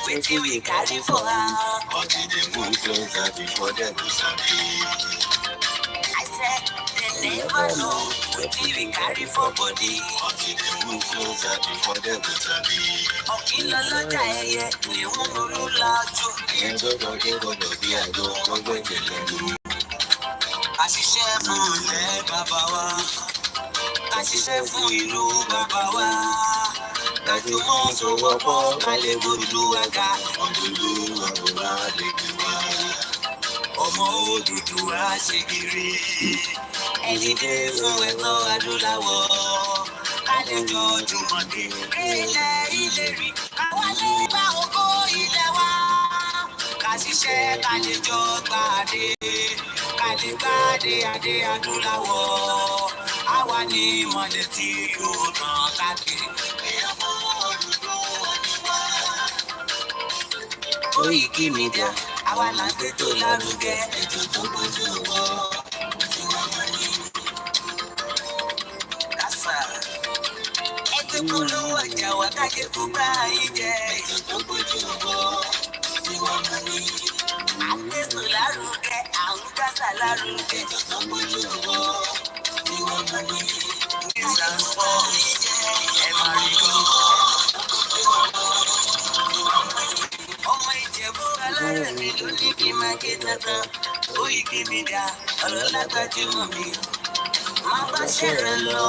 Wetin we carry for her, but they move closer before them to sabi. I said they never know wetin we carry for body, but they move closer before them to sabi. Ọ̀kìlọ̀ lọ́jà ẹyẹ ni wọ́n lórí lájú. Ìyẹn gbọ́dọ̀ bí àgọ́ ọgbẹ́jẹ̀ lẹ́nu. Àṣìṣe fún ilẹ̀ bàbá wa, àṣìṣe fún ìlú bàbá wa. Kájú mọ́ sọ̀wọ́pọ̀ kálẹ̀ Odùduwà ká. Odùduwà kò bá lè gbé wá. Ọmọ Odùduwà ṣe kiri. Ẹni dé fún ẹ̀tọ́ adúláwọ̀. Kálẹ̀ jọ jùmọ̀ dé. Ilẹ̀ ìlérí. Káwá lè gba ògo ilẹ̀ wa. Ká ṣiṣẹ́ kálẹ̀ jọ gbàdé. Kálẹ̀ gbàdé adé adúláwọ̀. Àwa ni ìmọ̀lẹ̀ tí yóò tàn káàkiri. Koikimedia, àwa là ń gbé tó lárugẹ. Ètò tó bójú wọ tí wọ́n mọ̀ ní. Kásá. Ẹgbẹ́ polówó ọjà wa kájé fún báyìí jẹ. Ètò tó bójú wọ tí wọ́n mọ̀ ní. À ń gbé tó lárugẹ, à ń kásá lárugẹ. Ètò tó bójú wọ tí wọ́n mọ̀ ní. Misinformation, ẹ máa rí gbọ́. Ọmọ Ìjẹ̀bú aláyọ̀ mi ló ní kí n máa ké tata. Koikimedia ọ̀rọ̀ lágbájúmọ̀ mi. Má bá ṣẹ̀rẹ̀ lọ.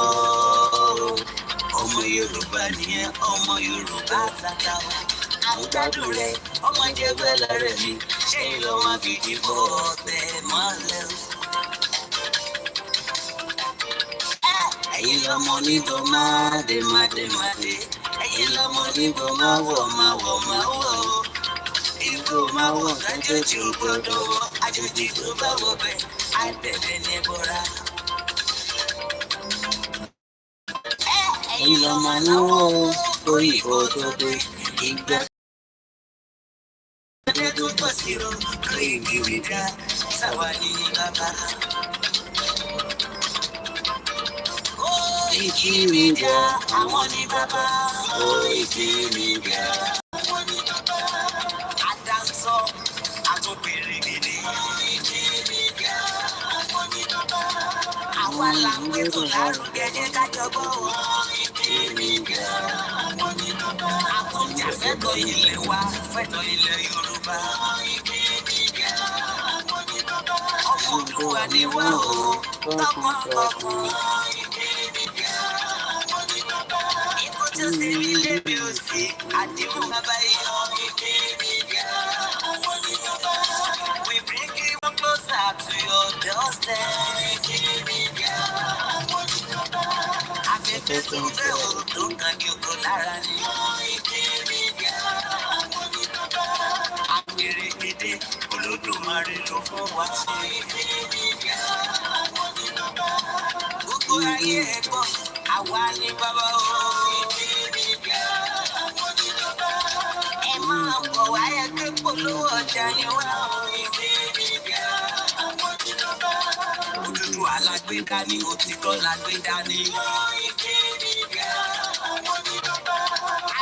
Ọmọ Yorùbá nìyẹn, ọmọ Yorùbá tata o. À ń gbádùn rẹ̀, ọmọ Ìjẹ̀bú ẹlẹ́rẹ̀ mi. Ṣé ìlọ máa fi dìbò ọ̀tẹ̀ mọ́lẹ̀ o? Ẹ̀yin lọmọ níbo máa dé. Ẹ̀yin lọmọ níbo máa wọ̀. Ibo máa wọ̀ kájọ́jì ò gbọ́dọ̀ wọ̀. Àjòjì tó bá wọ̀ bẹ́ẹ̀, á bẹ̀bẹ̀ ní bọ́ra. Ẹ̀yin lọmọ náwó orí ìbò tó dé. Ìgbà tó pọ̀ sí ro, Koikimedia, sáwà ní bàbá. Koikimedia, àwọn ní bàbá. Koikimedia, àwọn ní bàbá. Adánsọ́, àtúnbẹ̀rẹ̀ gidi. Koikimedia, àwọn ní bàbá. Àwa là ń gbé tó lárugẹ jẹ́ ká jọgbọ́. Koikimedia, àwọn ní bàbá. Àkọ́jà fẹ́tọ̀ ilẹ̀ wa, fẹ́tọ̀ ilẹ̀ Yorùbá. Koikimedia, àwọn ní bàbá. Ọmọ Olúwa ni wá o, tọkàntọkàn. Just a little music, I do have a we bring you closer to your doorstep. Afẹ́fẹ́ tó fẹ́ o tó kàn ní oko lára ni. Àpèrè gidi Olódùmarè ló fún wa sí. Gbogbo ayé ẹ̀gbọ́n, àwa ni bàbá o. Ẹ máa bọ̀ wáyé pé polówó ọjà yín wá o. Odùduwà alágbèéká ni òtítọ́ lágbèéká ni.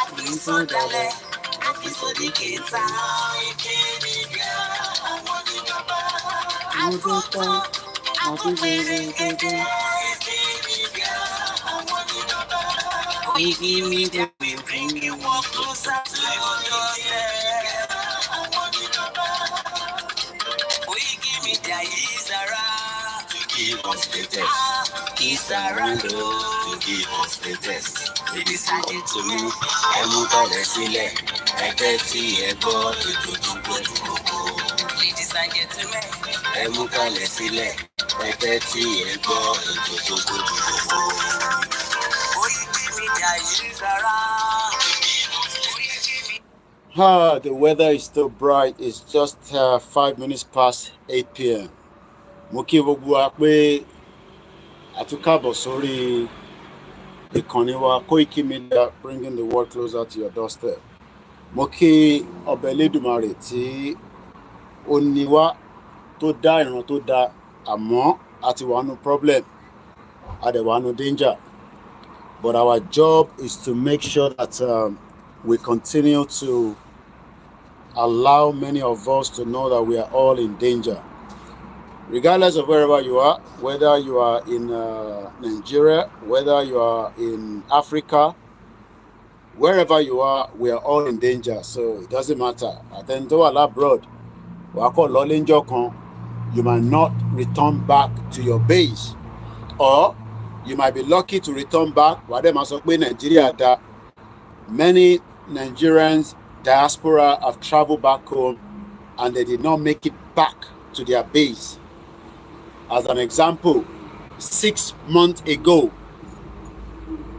Àgbésọ̀dálẹ̀, àgbésọ̀díkẹta. Àgùntàn, àgùnbèrè gẹ́gẹ́. Koikimedia, we bring you more closer to your doorstep. Koikimedia is around to give us the test. He's around to give us the test. Ladies and gentlemen, ẹ mú balẹ̀ sílẹ̀, ẹ tẹ́tí ẹ gbọ́ ètò tó gbọ́dọ̀ gbogbo. Ladies and gentlemen, ẹ mú balẹ̀ sílẹ̀, ẹ tẹ́tí ẹ gbọ́ ètò tó gbọ́dọ̀ gbogbo. Koikimedia is around. The weather is still bright. It's just 5 minutes past 8 p.m. Mo kí gbogbo wa pé àtúnkàbọ̀ sórí ìkànnì wa Koikimedia, bringing the world closer to your doorstep. Mo kí Ọba Elédùmarè tí ó ní wá tó dá ìran tó dá àmọ́ àti wà nínú problem, a dẹ̀ wà nínú danger. But our job is to make sure that we continue to allow many of us to know that we are all in danger. Regardless of wherever you are, whether you are in Nigeria, whether you are in Africa, wherever you are, we are all in danger. So it doesn't matter. Then to Allah abroad, you might not return back to your base, or you might be lucky to return back. Many Nigerians diaspora have traveled back home and they did not make it back to their base. As an example, 6 months ago,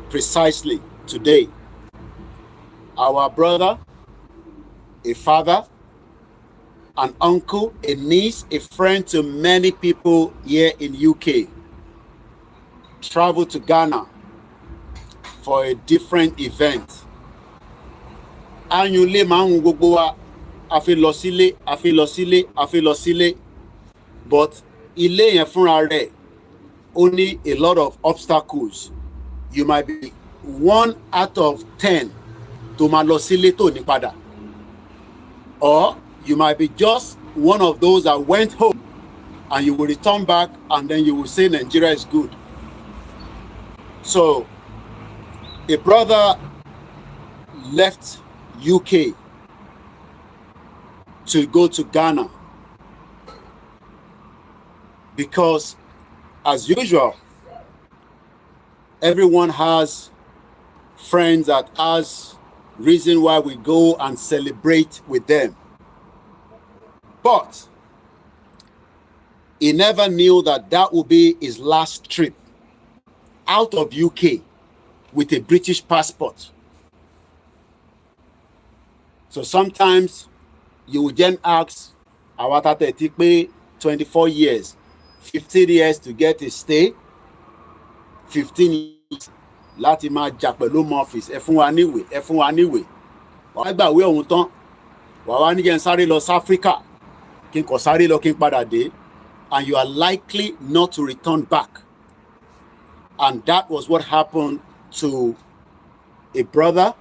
precisely today, our brother, a father, an uncle, a niece, a friend to many people here in UK, traveled to Ghana for a different event. Annually, afi lọ sílé, but ilé yẹn fúnra rẹ̀ ó ní a lot of obstacles. You might be 1 out of 10 tó máa lọ sílé tó ní padà, or you might be just one of those that went home and you will return back and then you will say Nigeria is good. So a brother left UK to go to Ghana because, as usual, everyone has friends that has reason why we go and celebrate with them. But he never knew that that would be his last trip out of UK with a British passport. So sometimes you will then ask, our 24 years, 15 years to get a stay, 15 years, láti máa jà pẹ̀lú home office, ẹ fún wa níwèé, wàá gbàwé ọ̀hún tán, wàá wá ní kí n sáré lọ sí Africa, kí n kàn sáré lọ kí n padà dé, and you are likely not to return back. And that was what happened to a brother,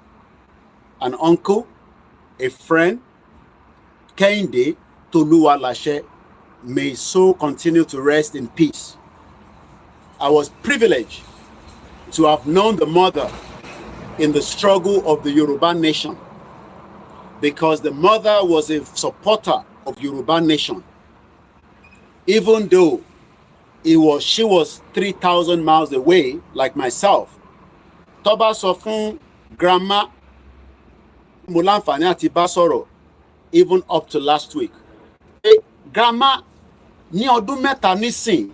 an uncle, a friend, Kehinde Toluwalashe. May his soul continue to rest in peace. I was privileged to have known the mother in the struggle of the Yoruba nation, because the mother was a supporter of Yoruba nation, even though she was 3,000 miles away, like myself. Toba sọ fún grandma mo láǹfààní àti bá sọ̀rọ̀ even up to last week. Hey, grandma, ní ọdún mẹ́ta nísìn,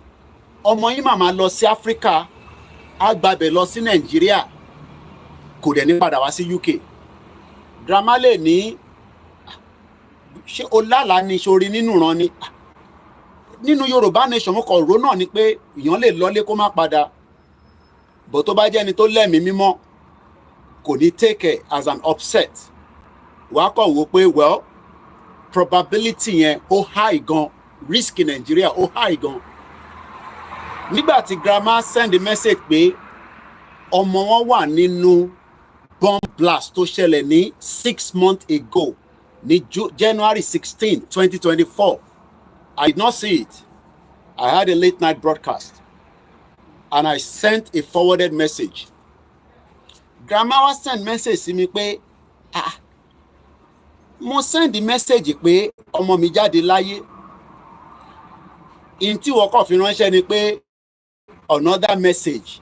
ọmọ yín màmá lọ sí Africa, á gbàbẹ̀ lọ sí Nàìjíríà, kò dẹ̀ ní padà wá sí UK. Grandma lè ní, ṣé o lálàá ni ṣorí nínú ìran ni? Nínú Yorùbá nation mo kàn rò náà ni pé èèyàn lè lọlé kó má padà, but tó bá jẹ́ ẹni tó lẹ́mìí mímọ́ kò ní take it as an upset. Wàá kàn wò pé well, probability yẹn ó high gan, risk in Nigeria ó high gan. Nígbà tí grandma send a message pé ọmọ wọn wà nínú bomb blast tó ṣẹlẹ̀ ní 6 months ago ní January 16, 2024. I did not see it. I had a late night broadcast and I sent a forwarded message. Grandma was sent message sí mi pé mo send the message pé ọmọ mi jáde láyé. In tí wọ́n kàn fi ránṣẹ́ ni pé another message.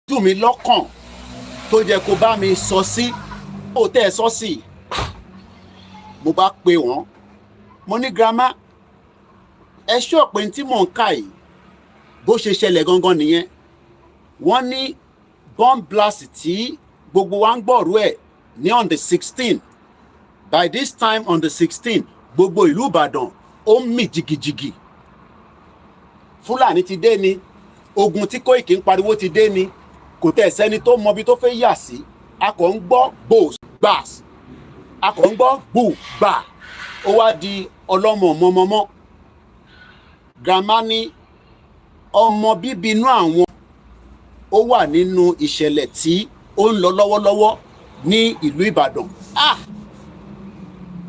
Dùn mí lọ́kàn tó jẹ́ kó bá mi sọ sí, ó tẹ́ sọ sí. Mo bá pè wọ́n. Mo ní grandma, ẹ ṣọ́ pé tí mò ń kà yìí bó ṣe ṣẹlẹ̀ gangan nìyẹn. Wọ́n ní bomb blast tí gbogbo wa ń gbọ́rú ẹ̀ ní on the 16th By this time on the 16th, gbogbo ìlú Ìbàdàn ó ń mì jìgìjìgì. Fúlàní ti dé ni, ogun tí Koiki ń pariwo ti dé ni, kò tẹ̀ sẹ́ni tó mọbi tó fẹ́ yà sí. A kò ń gbọ́ gbòs gbàs, a kò ń gbọ́ gbù gbà. Ó wá di ọlọ́mọ mọ́mọ́mọ́. Grandma ní ọmọ bíbí inú àwọn ó wà nínú ìṣẹ̀lẹ̀ tí ó ń lọ lọ́wọ́lọ́wọ́ ní ìlú Ìbàdàn.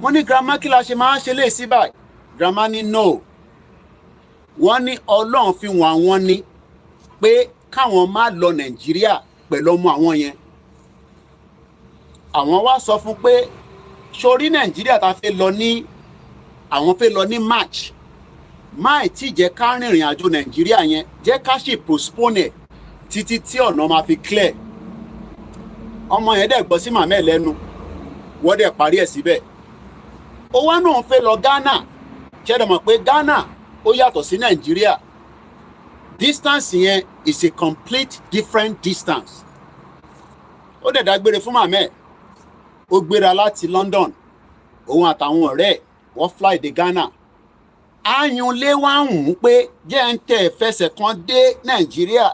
Wọ́n ní grandma kí la ṣe máa ń ṣe léèsí báyìí. Grandma ní no. Wọ́n ní Ọlọ́run fi wọ́n àwọn ní pé káwọn má lọ Nàìjíríà pẹ̀lú ọmọ àwọn yẹn. Àwọn wá sọ fún pé sórí Nàìjíríà ta fẹ́ lọ ní àwọn fẹ́ lọ ní March. Máì tí jẹ́ ká rìnrìn àjò Nàìjíríà yẹn jẹ́ ká sì postpone ẹ̀ títí tí ọ̀nà máa fi clear. Ọmọ yẹn dẹ̀ gbọ́ sí màmá ẹ̀ lẹ́nu, wọ́n dẹ̀ parí ẹ̀ síbẹ̀. Ó wá náà fẹ́ lọ Ghana. Ṣẹ́dọ̀ mọ̀ pé Ghana ó yàtọ̀ sí Nàìjíríà. Distance yẹn is a complete different distance. Ó dẹ̀ dágbére fún màmá ẹ̀. Ó gbéra láti London. Òun àtàwọn ọ̀rẹ́ ẹ̀ wọ́n fly dé Ghana. Àyùnlé wá ń hùn pé jẹ́ ń tẹ̀ fẹsẹ̀ kan dé Nàìjíríà.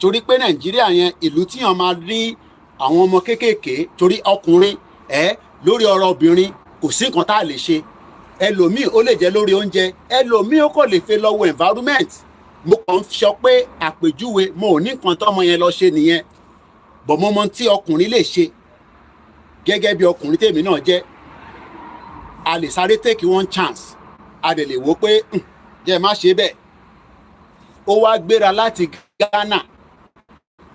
Torí pé Nàìjíríà yẹn ìlú tíyàn máa rí àwọn ọmọ kéékèèké torí ọkùnrin lórí ọ̀rọ̀ obìnrin kò sí nǹkan tá a lè ṣe. Ẹlòmíì ó lè jẹ́ lórí oúnjẹ, ẹlòmíì ó kò lè fẹ́ lọ́wọ́ environment. Mo kàn ń sọ pé àpèjúwe mo ò ní nǹkan tọ́mọ yẹn lọ ṣe nìyẹn. Bọ̀ mo mọ tí ọkùnrin lè ṣe gẹ́gẹ́ bí ọkùnrin tèmi náà jẹ́. A lè sáré take one chance. A dẹ̀ lè wò pé jẹ́ má ṣe bẹ́ẹ̀. Ó wá gbéra láti Ghana.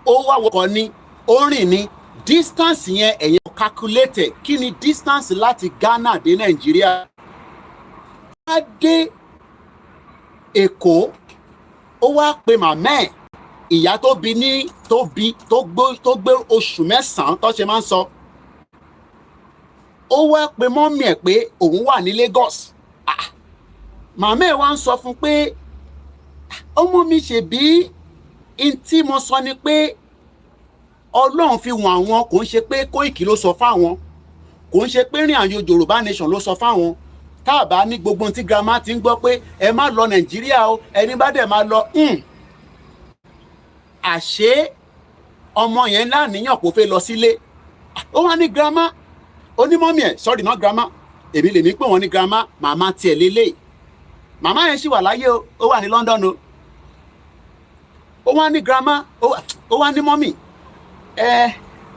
Ó wá wọkọ̀ ní, ó rìn ní distance yẹn ẹ̀yẹn calculate kí ni distance láti Ghana dé Nàìjíríà. Wá dé Èkó, ó wá pe màmá ẹ̀, ìyá tó bí ní tó gbé oṣù mẹ́sàn-án tó ṣe máa ń sọ. Ó wá pe mọ́mì ẹ̀ pé òun wà ní Lagos. Màmá ẹ̀ wá ń sọ fún pé ọmọ mi ṣe bí in tí mo sọ ni pé Ọlọ́run fi wọ̀n àwọn, kò ń ṣe pé Koiki ló sọ fáwọn, kò ń ṣe pé rìn àjò Yorùbá nation ló sọ fáwọn. Tá a bá ní gbogbo tí grandma ti ń gbọ́ pé ẹ má lọ Nàìjíríà o, ẹni bá dẹ̀ máa lọ. Àṣé ọmọ yẹn láníyàn kò fẹ́ lọ sílé. Ó wá ní grandma, ó ní mọ́mì ẹ̀, sorry not grandma, èmi lèmi pé wọ́n ní grandma, màmá tiẹ̀ lélẹ̀. Màmá yẹn ṣì wà láyé o, ó wà ní London o. Ó wá ní grandma, ó wá ní mọ́mì,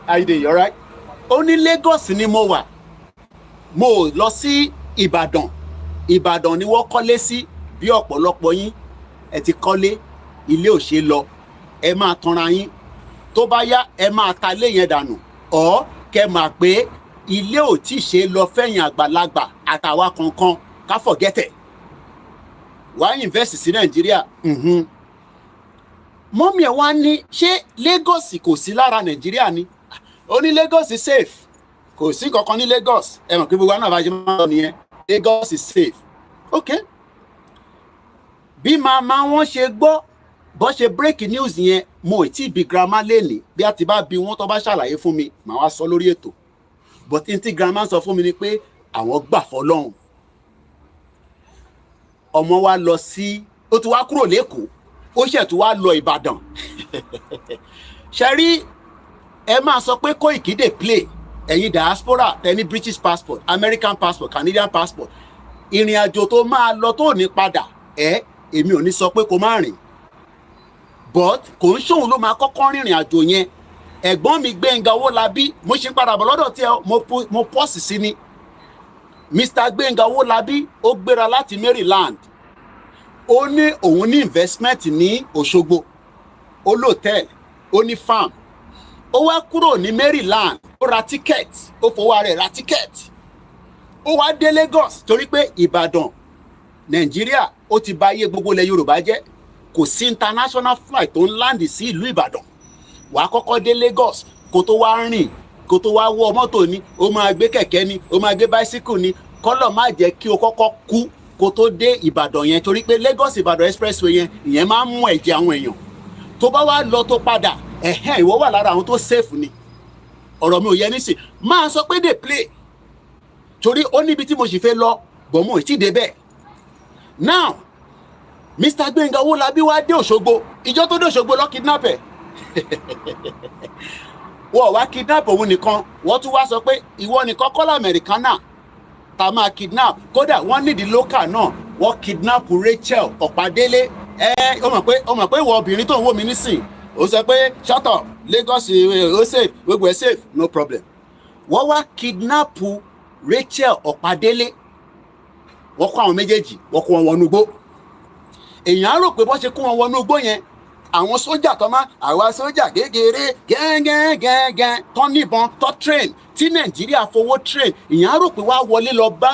how you doing, you alright? Ó ní Lagos ni mo wà. Mo lọ sí Ìbàdàn. Ìbàdàn ni wọ́n kọ́lé sí bí ọ̀pọ̀lọpọ̀ yín. Ẹ ti kọ́lé, ilé ò ṣe lọ. Ẹ máa tanra yín. Tó bá yá, ẹ máa ta ilé yẹn dànù. Ọ̀ kẹ́ máa pé ilé ò tí ṣe lọ fẹ̀yìn àgbàlagbà àtàwa kankan ká forget it. Wá invest sí Nàìjíríà. Mọ́mí ẹ̀ wá ní ṣé Lagos kò sí lára Nàìjíríà ni? Ó ní Lagos is safe. Kò sí kankan ní Lagos. Ẹ mọ̀ pé gbogbo àwọn àbájá máa ń nìyẹn. Lagos is safe. Okay. Bí màmá wọn ṣe gbọ́ bó ṣe break news yẹn, mo ì tí bí grandma lénìí. Bí a ti bá bí wọn tó bá ṣàlàyé fún mi, màá wá sọ lórí ètò. But n tí grandma sọ fún mi ni pé àwọn gbà fọ́lọ́run. Ọmọ wa lọ sí, ó ti wá kúrò l'Ékòó, ó ṣẹ̀ tún wá lọ Ìbàdàn. Ṣé rí ẹ máa sọ pé Koiki dey play, ẹ̀yin diaspora tẹni British passport, American passport, Canadian passport. Ìrìn àjò tó máa lọ tó ní padà, èmi ò ní sọ pé kó má rìn. But kò ń ṣòun ló máa kọ́kọ́ rìnrìn àjò yẹn. Ẹ̀gbọ́n mi Gbénga Owólabí, mo ṣe ń padà bọ̀ lọ́dọ̀ tí mo pọ́sì sí ni. Mr. Gbénga Owólabí ó gbéra láti Maryland. Ó ní òun ní investment ní Òṣogbo. Ó lòtẹ́ẹ̀lì, ó ní farm. Ó wá kúrò ní Maryland, ó ra ticket, ó fowó rẹ̀ ra ticket. Ó wá dé Lagos torí pé Ìbàdàn, Nàìjíríà, ó ti bà ayé gbogbo ilẹ̀ Yorùbá jẹ́. Kò sí international flight tó ń land sí ìlú Ìbàdàn. Wà á kọ́kọ́ dé Lagos kó tó wá rìn, kó tó wá wọ mọ́tò ni, ó máa gbé kẹ̀kẹ́ ni, ó máa gbé bicycle ni. Kọ́lọ̀ má jẹ́ kí o kọ́kọ́ kú kó tó dé Ìbàdàn yẹn torí pé Lagos Ìbàdàn expressway yẹn ìyẹn máa ń mú ẹ̀jẹ̀ àwọn èèyàn. Tó bá wá lọ tó padà, ìwọ wà lára àwọn tó safe ni. Ọ̀rọ̀ mi ò yẹ nísìn. Máa sọ pé dey play. torí ó níbi tí mo sì fẹ́ lọ bọ̀ mo ì tí débẹ̀. Now Mr. Gbenga Owólabí wá dé Òṣogbo, ìjọ tó dé Òṣogbo lọ kidnap ẹ̀. Wọ́n wá kidnap òun nìkan, wọ́n tún wá sọ pé ìwọ nìkan kọ́ l'Americana tá máa kidnap, kódà wọ́n nídìí local náà, wọ́n kidnap Rachel Ọ̀pádélé. Ó mọ̀ pé ìwọ obìnrin tó ń wò mí nísìn, ó sọ pé shut up, Lagos ó safe, gbogbo ẹ̀ safe, no problem. Wọ́n wá kidnap Rachel Ọ̀pádélé, wọ́n kó àwọn méjèèjì, wọ́n kó wọn wọnú igbó. Èèyàn rò pé bọ́n ṣe kó wọn wọnú igbó yẹn, àwọn sójà tó máa, àwa sójà kékeré gẹ́gẹ́gẹ́gẹ́ tó níbọn tó train tí Nàìjíríà fowó train, èèyàn rò pé wá wọlé lọ bá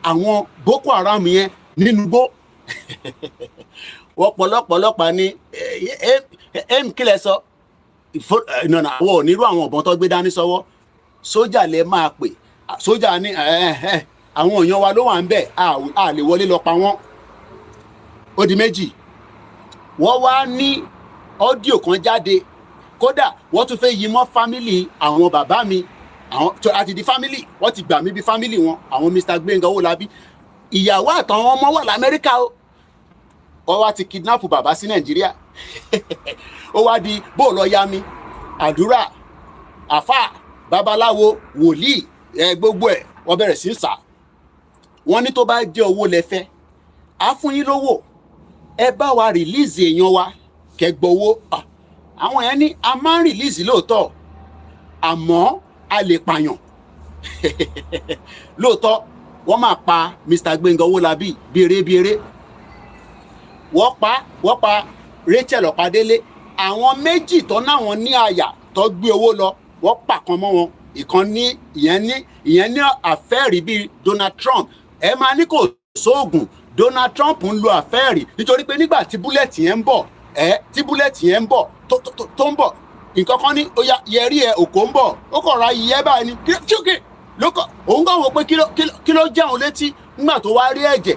àwọn Boko Haram yẹn nínú igbó. Wọ́n pọ̀lọpọ̀lọpọ̀ ní kílẹ̀ sọ ìnana àwọn onírú àwọn ọ̀bọ̀n tó gbé dání sọ́wọ́, sójà lẹ máa pè, sójà ní àwọn èèyàn wa ló wà ń bẹ̀, a lè wọlé lọ pa wọ́n. Ó di méjì, wọ́n wá ní ọ́díò kan jáde, kódà wọ́n tún fẹ́ yí mọ́ fámìlì àwọn bàbá mi, àwọn tó àti di fámìlì, wọ́n ti gbà mí bí fámìlì wọn, àwọn Mr. Gbenga Owólabí. Ìyàwó àtàwọn ọmọ wà l'Amẹ́ríkà o, wọ́n wá ti kidnap bàbá sí Nàìjíríà. Ó wá di bó lọ yá mi, àdúrà, àfà, babaláwo, wòlíì, gbogbo ẹ̀ wọ́n bẹ̀rẹ̀ sí ń sà. Wọ́n ní tó bá jẹ́ owó lẹ́fẹ́, á fún yín lówó, ẹ bá wa release èèyàn wa kẹgbowó. Àwọn yẹn ní a máa ń release lóòótọ́, àmọ́ a lè pààyàn. Lóòótọ́ wọ́n máa pa Mr. Gbenga Owólabí bèrè. Wọ́n pa Rachel Ọ̀pádélé. Àwọn méjì tó náwọn ní àyà tó gbé owó lọ, wọ́n pa kan mọ́ wọn. Ìkan ní ìyẹn ní àfẹ́rí bíi Donald Trump. Ẹ máa ní kò sóògùn, Donald Trump ń lo àfẹ́rí nítorí pé nígbà tí búlẹ̀tì yẹn ń bọ̀, tó ń bọ̀, nǹkan kan ní ó yá yẹrí ẹ òkò ń bọ̀, ó kọ̀ ra iyẹ́ báyìí ní kíkì lókọ̀, òun kàn wò pé kí ló jẹun létí nígbà tó wá rí ẹ̀jẹ̀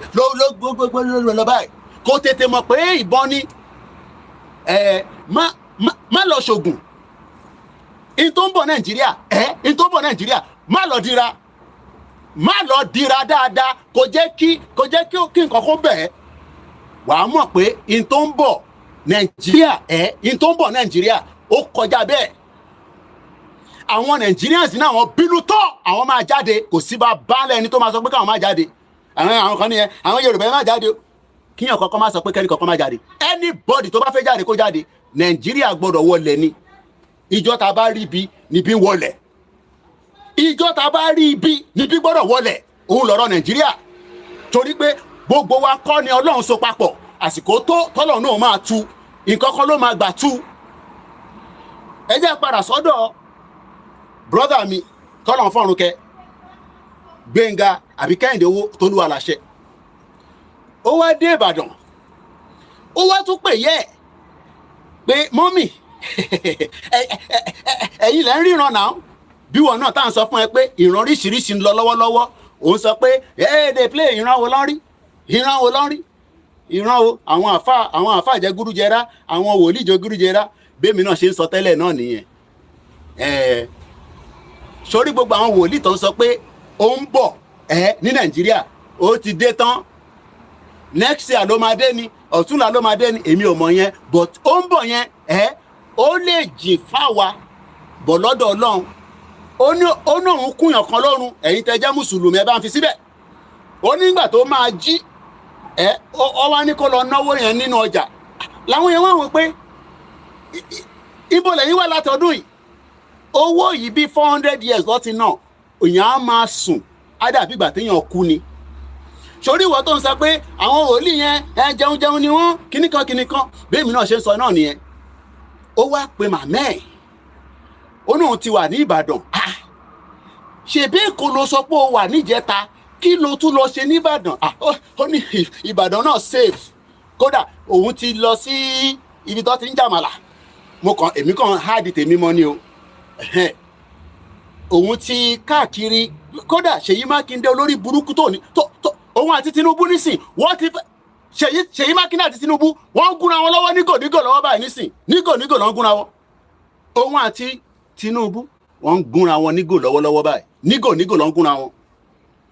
gbogbo lọ báyìí, kò tètè mọ̀ pé ìbọn ni. Má lọ ṣògùn, in tó ń bọ̀ Nàìjíríà, má lọ dira dáadáa, kò jẹ́ kí nǹkan kó bẹ̀ ẹ́. Wàá mọ̀ pé in tó ń bọ̀ Nàìjíríà ó kọjá bẹ́ẹ̀. Àwọn Nigerians náà wọ́n bínú tọ́, àwọn máa jáde, kò sí bá bálẹ̀ ẹni tó máa sọ pé káwọn máa jáde. Àwọn kan nìyẹn, àwọn Yorùbá ẹ máa jáde o, kíyàn kankan máa sọ pé kẹ́ni kankan máa jáde. Anybody tó bá fẹ́ jáde kó jáde. Nàìjíríà gbọ́dọ̀ wọlẹ̀ ni. Ìjọ ta bá rí ibi níbí wọlẹ̀, ìjọ ta bá rí ibi níbí gbọ́dọ̀ wọlẹ̀. Òun lọ̀rọ̀ Nàìjíríà, torí pé gbogbo wa kọ́ ni Ọlọ́run so papọ̀. Àsìkò tó tọ́lọ́run náà máa tú, nǹkan kan ló máa gbà tú. Ẹ jẹ́ padà sọ́dọ̀ brother mi tọ́lọ́run fọ́run kẹ́, Gbenga àbí Kẹ́hìndé Tolúwa láṣẹ. Ó wá dé Ìbàdàn, ó wá tún pè yẹ́ pé mọ́mì ẹ̀yin lẹ́ ń ríran náà, bí wọn náà tá à ń sọ fún ẹ pé ìran oríṣiríṣi ń lọ lọ́wọ́lọ́wọ́. Òun sọ pé they play ìran wo lọ́rí, ìran o, àwọn àfà jẹ gúrújẹrá, àwọn wòlíì jẹ gúrújẹrá. Bẹ́ẹ̀mi náà ṣe ń sọ tẹ́lẹ̀ náà nìyẹn. Sórí gbogbo àwọn wòlíì tó ń sọ pé ó ń bọ̀ ní Nàìjíríà, ó ti dé tán, next year ló máa dé ni, ọ̀túnla ló máa dé ni, èmi ò mọ̀ yẹn, but ó ń bọ̀ yẹn ó lè jìn fáwa bọ̀ lọ́dọ̀ Ọlọ́run. Ó ní òun kúnyàn kan lọ́rùn, ẹ̀yin tẹ́ jẹ́ mùsùlùmí ẹ bá ń fi síbẹ̀. Ó nígbà tó máa jí ó wá ní kó lọ náwó yẹn nínú ọjà. Láwọn yẹn wá wọ́n pé ibo lẹ́yìn wà látọdún yìí, owó yìí bí 400 years lọ ti náà, èèyàn á máa sùn á dàbí ìgbà téèyàn kú ni. Sórí ìwọ tó ń sọ pé àwọn wòlíì yẹn jẹun ni wọ́n kíníkan bẹ́ẹ̀mi náà ṣe ń sọ náà nìyẹn. Ó wá pe màmá ẹ̀, ó náà ti wà ní Ìbàdàn. Ṣèbí Èkó ló sọ pé ó wà níjẹta, kí ló tún lọ ṣe níbàdàn? Ó ní Ìbàdàn náà safe, kódà òun ti lọ sí ibi tó ti ń jàmàlà. Èmi kàn háàdì tèmi mọ́ ni o. Òun ti káàkiri, kódà Ṣèyí Mákindé olórí burúkú tó òun àti Tinubu nísìn, wọ́n ti Ṣèyí Mákindé àti Tinubu wọ́n ń gúnra wọn lọ́wọ́ nígò lọ́wọ́ báyìí nísìn, nígò ló ń gúnra wọn. Òun àti Tinubu wọ́n ń gúnra wọn nígò lọ́wọ́lọ́wọ́ báyìí, nígò ló ń gúnra wọn.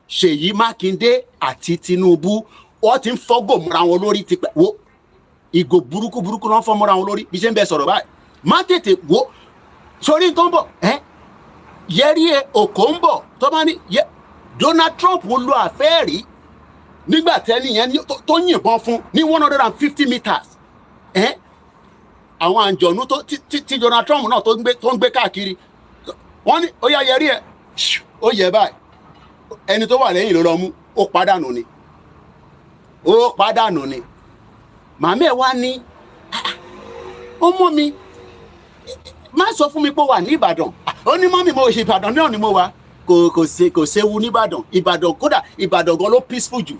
Ṣèyí Mákindé àti Tinubu wọ́n ti ń fọ́gò mọ́ra wọn lórí tipẹ́ wo ìgò burúkú náà fọ́ mọ́ra wọn lórí bí ṣe ń bẹ sọ̀rọ̀ báyìí má tètè wo sórí tó ń bọ̀ yẹrí òkò ń bọ̀ tó bá ní Donald Trump lo àfẹ́ẹ̀rí nígbà tẹ́ni yẹn tó yìnbọn fún ní 150 meters àwọn àǹjọ̀nú tí Donald Trump náà tó ń gbé káàkiri wọ́n ní ó yá yẹrí ó yẹ báyìí ẹni tó wà lẹ́yìn ló lọ mú ó pàdánù ni màmá ẹ̀ wá ní ọmọ mi má sọ fún mi pé ó wà ní Ìbàdàn ó ní mọ́mì mo ṣe Ìbàdàn náà ni mo wà kò séwu ní Ìbàdàn kódà Ìbàdàn gan ló peaceful jù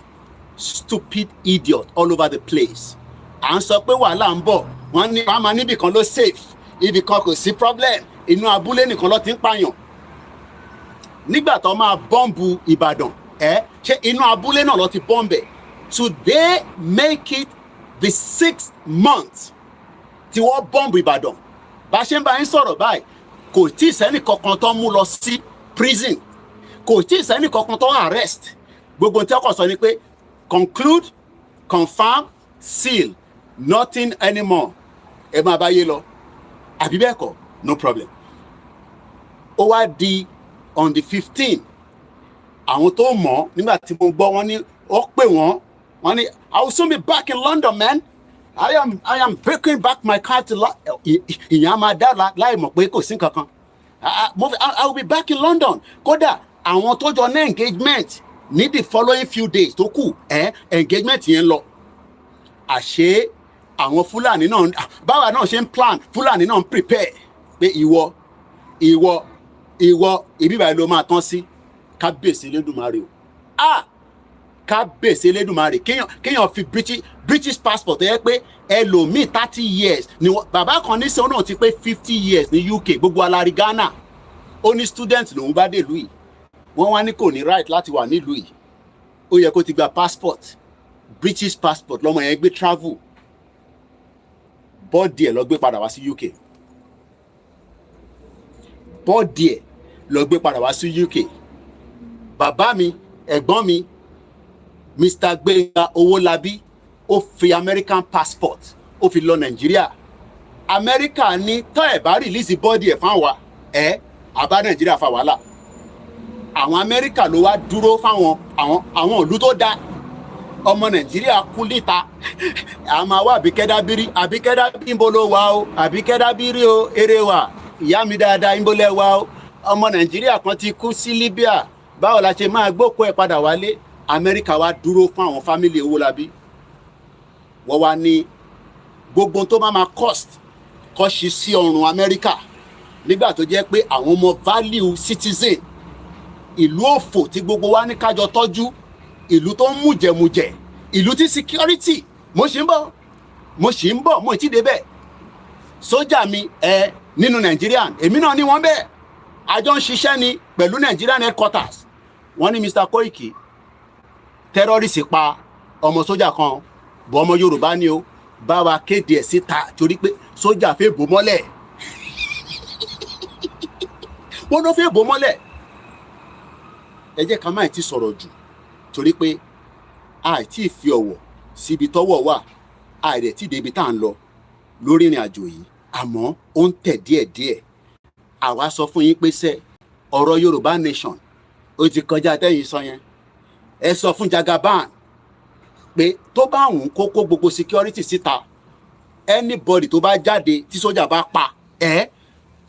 stupid idiot all over the place à ń sọ pé wàhálà ń bọ̀ wọ́n ní wọ́n máa níbì kan ló safe ibì kan kò sí problem inú abúlé nìkan ló ti ń pààyàn nígbà tó máa bọ́ǹbù Ìbàdàn ṣé inú abúlé náà ló ti bọ́ǹbẹ̀ today make it the 6th month tí wọ́n bọ́ǹbù Ìbàdàn bá ṣe ń bá yín sọ̀rọ̀ báyìí kò tí ì sẹ́nì kankan tó mú lọ sí prison kò tí ì sẹ́nì kankan tó arrest gbogbo tí ọkọ̀ sọ ni pé conclude confirm seal nothing anymore ẹ máa bá yé lọ àbí bẹ́ẹ̀ kọ́ no problem ó wá di on the 15th àwọn tó mọ̀ nígbà tí mo gbọ́ wọn ní ó pè wọ́n ní I will soon be back in London man I am breaking back my car to ìyẹn a máa dá láì mọ̀ pé kò sí kankan I will be back in London kódà àwọn tó jọ ní engagement ní the following few days tó kù engagement yẹn lọ àṣé àwọn Fúlàní náà báwa náà ṣe ń plan Fúlàní náà ń prepare pé ìwọ ìbíbà ló máa tán sí kábíyèsí Elédùmarè o kábíyèsí Elédùmarè kéèyàn fi British passport yẹ pé ẹlòmíì 30 years ni bàbá kan ní sẹ́wọ́n náà ti pé 50 years ní UK gbogbo alárí Ghana ó ní student lòun bá dé ìlú yìí wọ́n wá ní kò ní right láti wà nílùú yìí ó yẹ kó ti gba passport British passport lọ́mọ yẹn gbé travel bọ́ọ̀dì ẹ̀ lọ gbé padà wá sí UK bọ́ọ̀dì ẹ̀ lọ gbé padà wá sí UK bàbá mi ẹ̀gbọ́n mi Mr. Gbénga Owólabí ó fi American passport ó fi lọ Nàìjíríà Amẹ́ríkà ní tọ́ ẹ̀ bá rìlíìsì bọ́ọ̀dì ẹ̀ fáwọn àbá Nàìjíríà fa wàhálà àwọn Amẹ́ríkà ló wá dúró fáwọn àwọn ìlú tó dá ọmọ Nàìjíríà kú níta àmọ́ wá Àbíkẹ́dábírí ń bọ́ ló wà ó Àbíkẹ́dábírí o eré wa ìyá mi dáadáa ń bọ́ lẹ́ wà ó ọmọ Nàìjíríà kan ti kú sí Libya báwo la ṣe máa gbókò ẹ̀ padà wálé Amẹ́ríkà wá dúró fún àwọn fámìlì Owólabí wọ́n wá ní gbogbo tó máa cost kọ́ ṣí sí ọrùn Amẹ́ríkà nígbà tó jẹ́ pé àwọn ọmọ value citizen ìlú òfò tí gbogbo wa ní kájọ tọ́jú ìlú tó ń mújẹmújẹ ìlú tí security mo ṣì ń bọ̀ mo ti dé bẹ́ẹ̀ sójà mi nínú Nàìjíríà èmi náà ní wọ́n bẹ́ẹ̀ àjọ ń ṣiṣẹ́ ni pẹ̀lú Nigerian headquarters wọ́n ní Mr. Koiki terrorist pa ọmọ sójà kan bọ́ ọmọ Yorùbá ni ó bá wa kéde ẹ̀ síta torí pé sójà fẹ́ bò mọ́lẹ̀ wọ́n ló fẹ́ bò mọ́lẹ̀ ẹ jẹ́ ká má ti sọ̀rọ̀ jù torí pé àìtí fi ọ̀wọ̀ síbi tọ́wọ̀ wà àìrẹ̀ tí débi tá à ń lọ lórí ìrìn àjò yìí àmọ́ ó ń tẹ̀ díẹ̀díẹ̀ àwa sọ fún yín pé sẹ́ ọ̀rọ̀ Yorùbá nation ó ti kọjá tẹ́yìn sọ yẹn ẹ sọ fún Jagaban pé tó bá wùn kókó gbogbo security síta anybody tó bá jáde tí sójà bá pa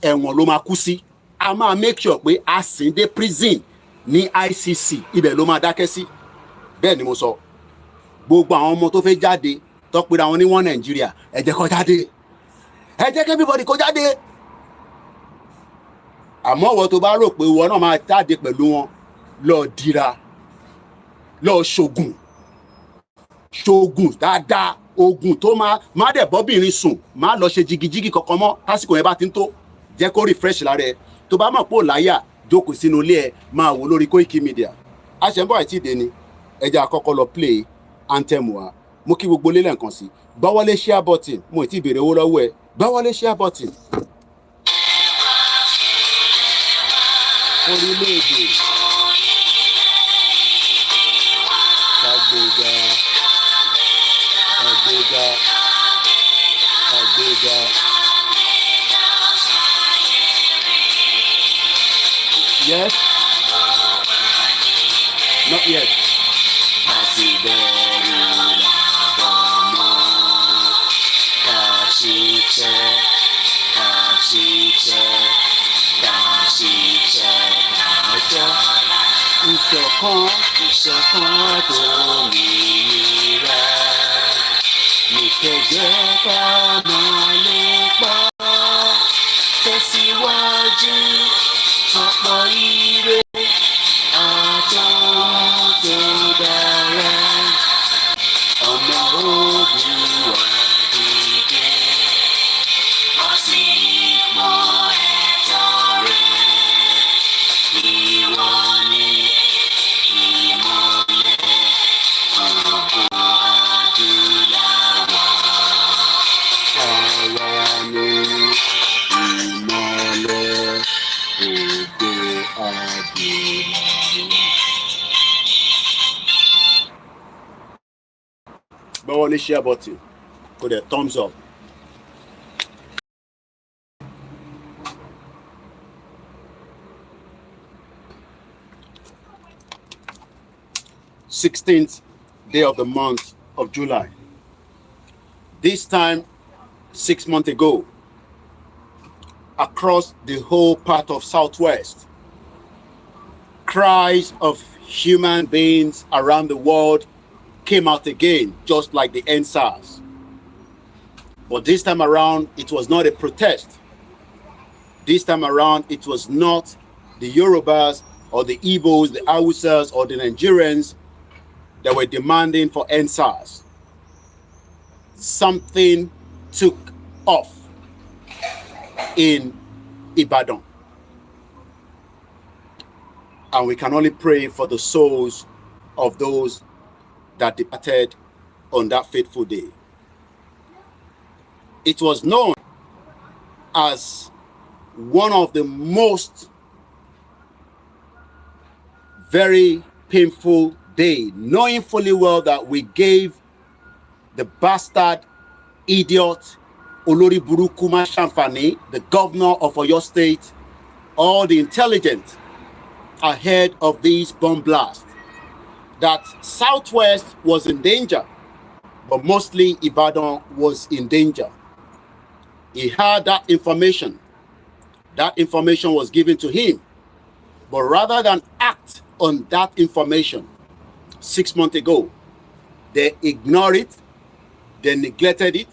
ẹ̀wọ̀n ló máa kú sí a máa make sure pé a sìn dé prison ní ICC ibẹ̀ ló máa dákẹ́ sí bẹ́ẹ̀ ni mo sọ gbogbo àwọn ọmọ tó fẹ́ jáde tó pera wọn ní wọn Nàìjíríà ẹ jẹ́ kó jáde ẹ jẹ́ kí everybody kó jáde àmọ́ wọ́n tó bá rò pé wọ́n náà máa jáde pẹ̀lú wọn lọ dira lọ ṣògùn dáadáa oògùn tó má dẹ̀ bọ́bìnrin sùn má lọ ṣe jigijigi kankan mọ́ tásìkò yẹn bá ti ń tó jẹ́ kó refresh lára ẹ tó bá mọ̀ pé ò láyà jókòó sínú ilé ẹ máa wò lórí Koikimedia àṣẹ̀bọ̀ àìtí ìdè ni ẹja àkọ́kọ́ lọ play anthem wa mo kí gbogbo lélẹ̀ nǹkan sí gbọ́wọ́lé share button mo ti béèrè owó lọ́wọ́ ẹ gbọ́wọ́lé share button. orílẹ̀-èdè Yes. Not yet. Ìṣọ̀kan tó mìíràn nìkẹ́jẹ́ ká máa lépa tẹ̀síwájú ọ̀pọ̀ ire àtọ́hún tó dára ọmọ ogun wà dìde ọ̀sìn ipò ẹ̀tọ́ rẹ̀ ìwọ ni ìmọ̀lẹ̀ ògo adúláwọ̀ àwa ni ìmọ̀lẹ̀ ògo adúláwọ̀. Báwo ni share button? Put a thumbs up. Sixteenth day of the month of July. This time, 6 months ago, across the whole part of Southwest, cries of human beings around the world came out again, just like the NSAS. But this time around, it was not a protest. This time around, it was not the Yorubas or the Igbos, the Hausas or the Nigerians that were demanding for NSAS. Something took off in Ibadan. And we can only pray for the souls of those that departed on that fateful day. It was known as one of the most very painful day, knowing fully well that we gave the bastard, idiot, Olori Buruku Mashamfani, the governor of Oyo State, all the intelligence ahead of these bomb blasts, that Southwest was in danger, but mostly Ibadan was in danger. He had that information. That information was given to him. But rather than act on that information 6 months ago, they ignored it, they neglected it,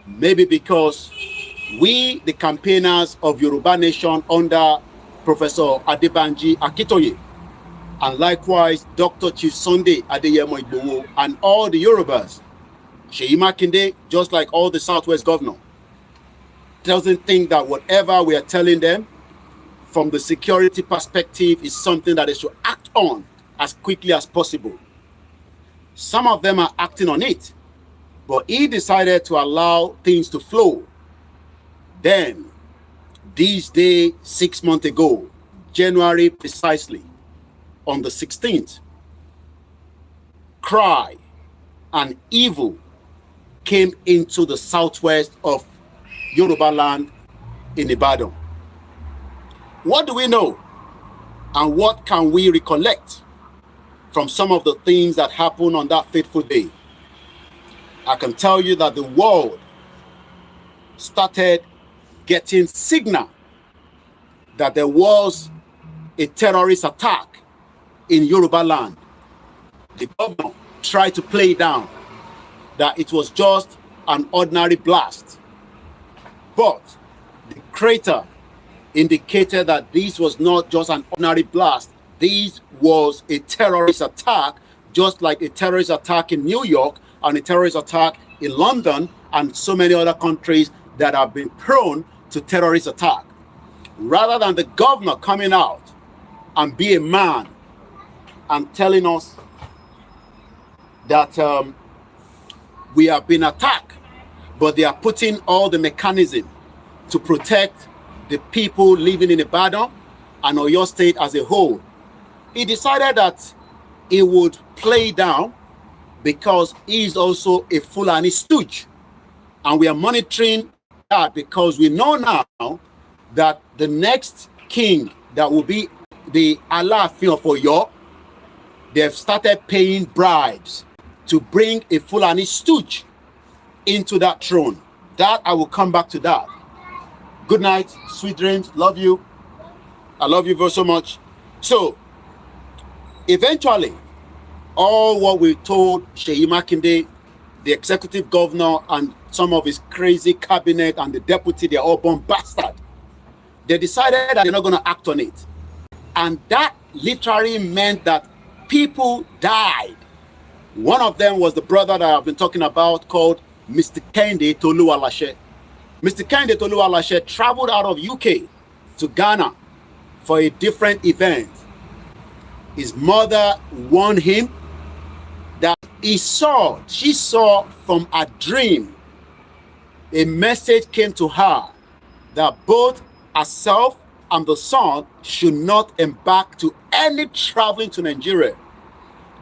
maybe because we, the campaigners of Yoruba Nation under Professor Adebanji Akitoye, and likewise Dr. Chief Sunday Adeyemo Igboho, and all the Yorubas, Seyi Makinde, just like all the Southwest governor, doesn't think that whatever we are telling them from the security perspective is something that they should act on as quickly as possible. Some of them are acting on it, but he decided to allow things to flow. Then, this day 6 months ago, January precisely, on the 16th, cry and evil came into the southwest of Yoruba land in Ibadan. What do we know? And what can we recollect from some of the things that happened on that fateful day? I can tell you that the world started getting signal that there was a terrorist attack in Yoruba land. The governor tried to play down that it was just an ordinary blast. But the crater indicated that this was not just an ordinary blast. This was a terrorist attack, just like a terrorist attack in New York and a terrorist attack in London and so many other countries that have been prone to terrorist attack. Rather than the governor coming out and be a man and telling us that we have been attacked, but they are putting all the mechanism to protect the people living in Ibadan and Oyo State as a whole. He decided that he would play down because he is also a Fulani stooge. And we are monitoring that because we know now that the next king that will be the Alaafin of Oyo, they have started paying bribes to bring a Fulani stooge into that throne. That I will come back to that. Good night, sweet dreams. Love you. I love you very so much. So, eventually, all what we told Seyi Makinde, the executive governor, and some of his crazy cabinet and the deputy, they're all born bastard. They decided that they're not going to act on it. And that literally meant that people died. One of them was the brother that I've been talking about called Mr. Kende Toluwalashe. Mr. Kende Toluwalashe traveled out of UK to Ghana for a different event. His mother warned him that she saw from a dream, a message came to her that both herself and the son should not embark to any traveling to Nigeria.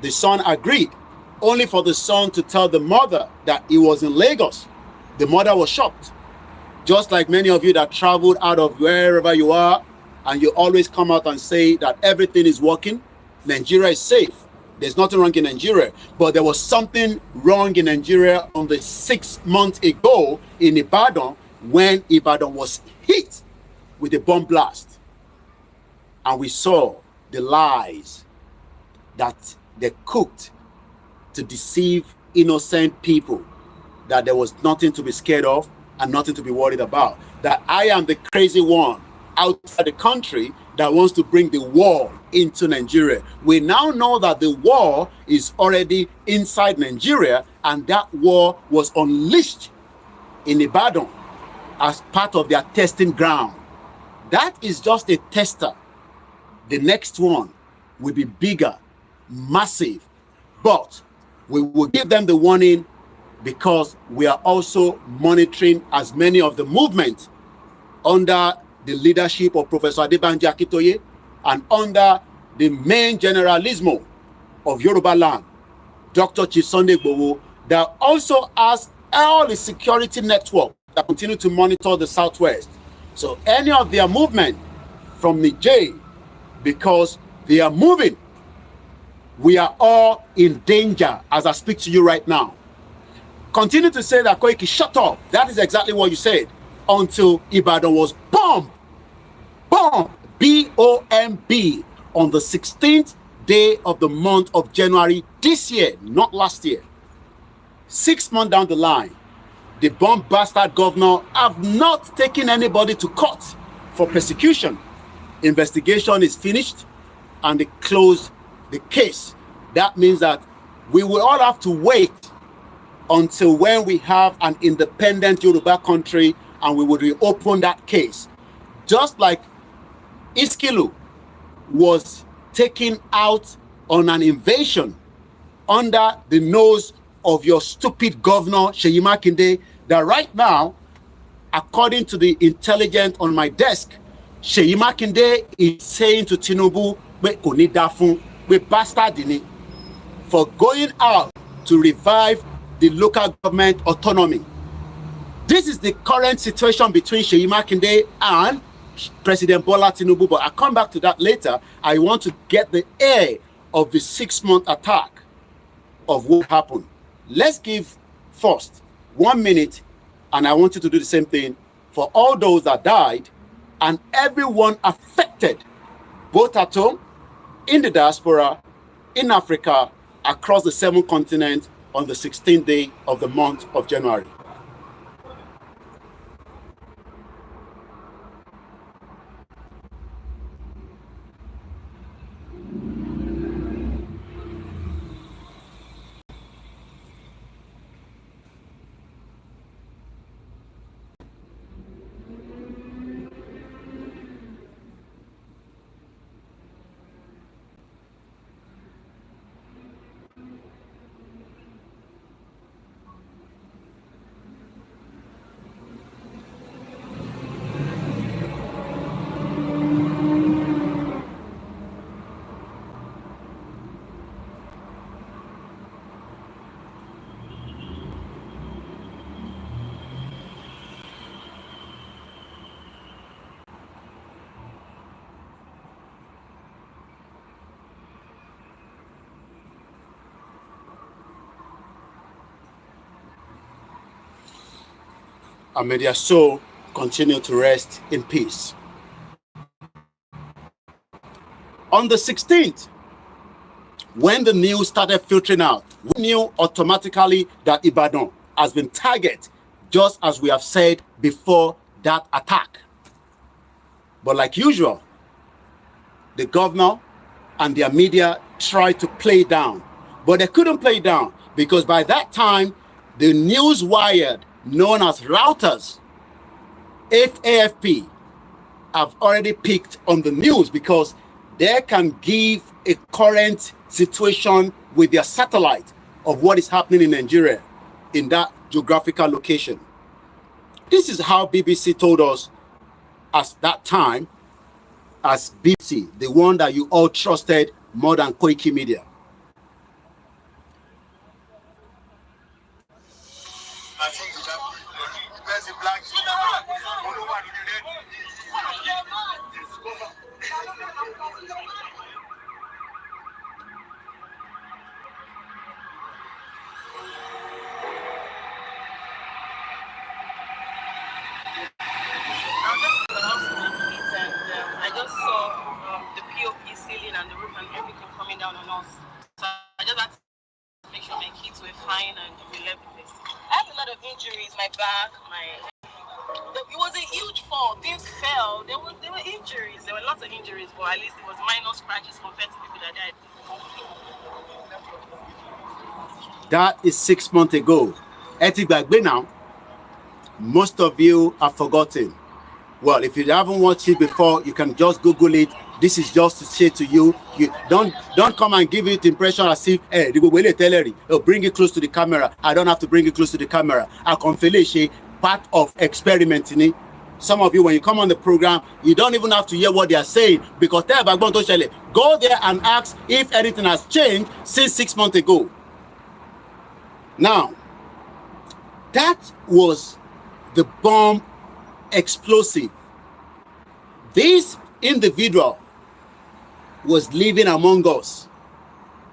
The son agreed, only for the son to tell the mother that he was in Lagos. The mother was shocked. Just like many of you that traveled out of wherever you are, and you always come out and say that everything is working, Nigeria is safe. There's nothing wrong in Nigeria. But there was something wrong in Nigeria on the 6 months ago in Ibadan, when Ibadan was hit with a bomb blast. And we saw the lies that they cooked to deceive innocent people, that there was nothing to be scared of and nothing to be worried about. That I am the crazy one outside the country that wants to bring the war into Nigeria. We now know that the war is already inside Nigeria, and that war was unleashed in Ibadan as part of their testing ground. That is just a tester. The next one will be bigger, massive, but we will give them the warning because we are also monitoring as many of the movements under the leadership of Professor Adebanji Akintoye and under the main generalismo of Yoruba land, Dr. Chief Sunday Igboho, that also has all the security network that continue to monitor the Southwest. So any of their movement from Niger, because they are moving, we are all in danger as I speak to you right now. Continue to say that, Koiki, shut up. That is exactly what you said, until Ibadan was bombed, B-O-M-B, on the 16th day of the month of January this year, not last year. 6 months down the line, the bomb bastard governor have not taken anybody to court for persecution. Investigation is finished and they closed the case. That means that we will all have to wait until when we have an independent Yoruba country and we will reopen that case. Just like Iskilu was taken out on an invasion under the nose of your stupid governor, Seyi Makinde, that right now, according to the intelligence on my desk, Seyi Makinde is saying to Tinubu, we bastard for going out to revive the local government autonomy. This is the current situation between Seyi Makinde and President Bola Tinubu, but I'll come back to that later. I want to get the air of the 6-month attack of what happened. Let's give first 1 minute, and I want you to do the same thing for all those that died and everyone affected, both at home, in the diaspora, in Africa, across the 7 continents on the 16th day of the month of January. and may their soul continue to rest in peace. On the 16th, when the news started filtering out, we knew automatically that Ibadan has been targeted, just as we have said before that attack. But like usual, the governor and their media tried to play it down, but they couldn't play it down because by that time, the news wired known as routers, AFP, have already picked on the news because they can give a current situation with their satellite of what is happening in Nigeria in that geographical location. This is how BBC told us at that time, as BBC, the one that you all trusted more than Koikimedia. I just saw the POP ceiling and the roof and everything coming down on us. So I just had to make sure my kids were fine and we left the place. I had a lot of injuries, my back, it was a huge fall. Things fell. There were injuries. There were lots of injuries, but at least it was minor scratches compared to people that died. That is 6 months ago. Etigbagbe now. Most of you have forgotten. Well, if you haven't watched it before, you can just Google it. This is just to say to you, don't come and give it the impression as if, hey, bring it close to the camera. I don't have to bring it close to the camera. I can feel it, part of experimenting. Some of you, when you come on the program, you don't even have to hear what they are saying because go there and ask if anything has changed since 6 months ago. Now, that was the bomb explosive. This individual was living among us.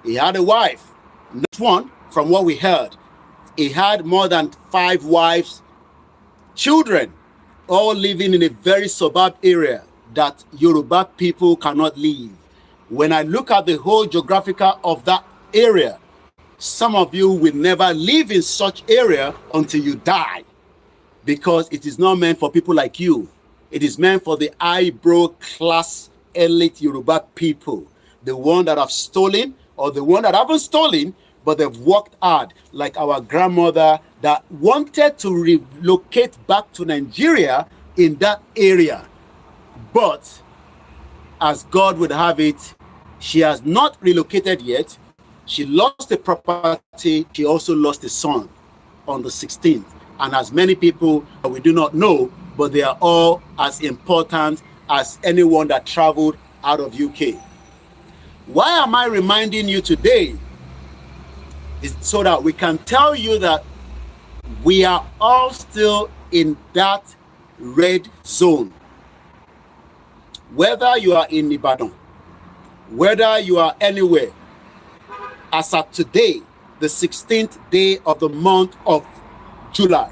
He had a wife, not one, from what we heard. He had more than 5 wives, children, all living in a very suburb area that Yoruba people cannot live. When I look at the whole geographical of that area, some of you will never live in such area until you die, because it is not meant for people like you. It is meant for the eyebrow class elite Yoruba people, the one that have stolen or the one that haven't stolen, but they've worked hard, like our grandmother that wanted to relocate back to Nigeria in that area. But as God would have it, she has not relocated yet. She lost the property. She also lost a son on the 16th. And as many people we do not know, but they are all as important as anyone that traveled out of UK. Why am I reminding you today? Is so that we can tell you that we are all still in that red zone. Whether you are in Ibadan, whether you are anywhere, as of today, the 16th day of the month of July,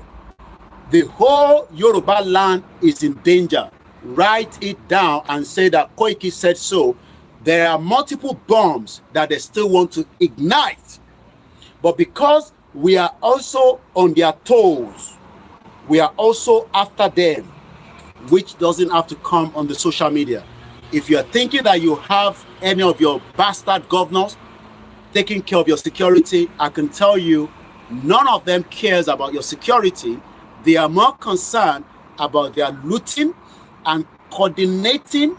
the whole Yoruba land is in danger. Write it down and say that Koiki said so. There are multiple bombs that they still want to ignite. But because we are also on their toes, we are also after them, which doesn't have to come on the social media. If you're thinking that you have any of your bastard governors taking care of your security, I can tell you, none of them cares about your security. They are more concerned about their looting and collaborating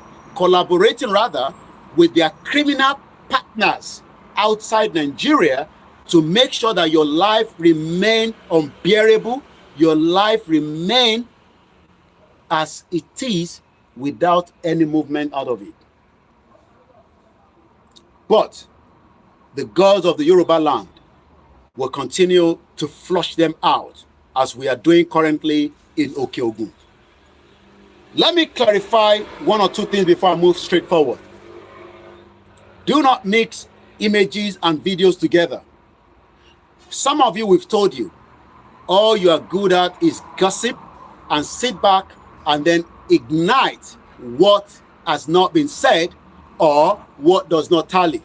with their criminal partners outside Nigeria to make sure that your life remain unbearable, your life remain as it is without any movement out of it. But the gods of the Yoruba land will continue to flush them out as we are doing currently in Okeogun. Let me clarify one or two things before I move straight forward. Do not mix images and videos together. Some of you, we've told you, all you are good at is gossip, and sit back and then ignite what has not been said or what does not tally.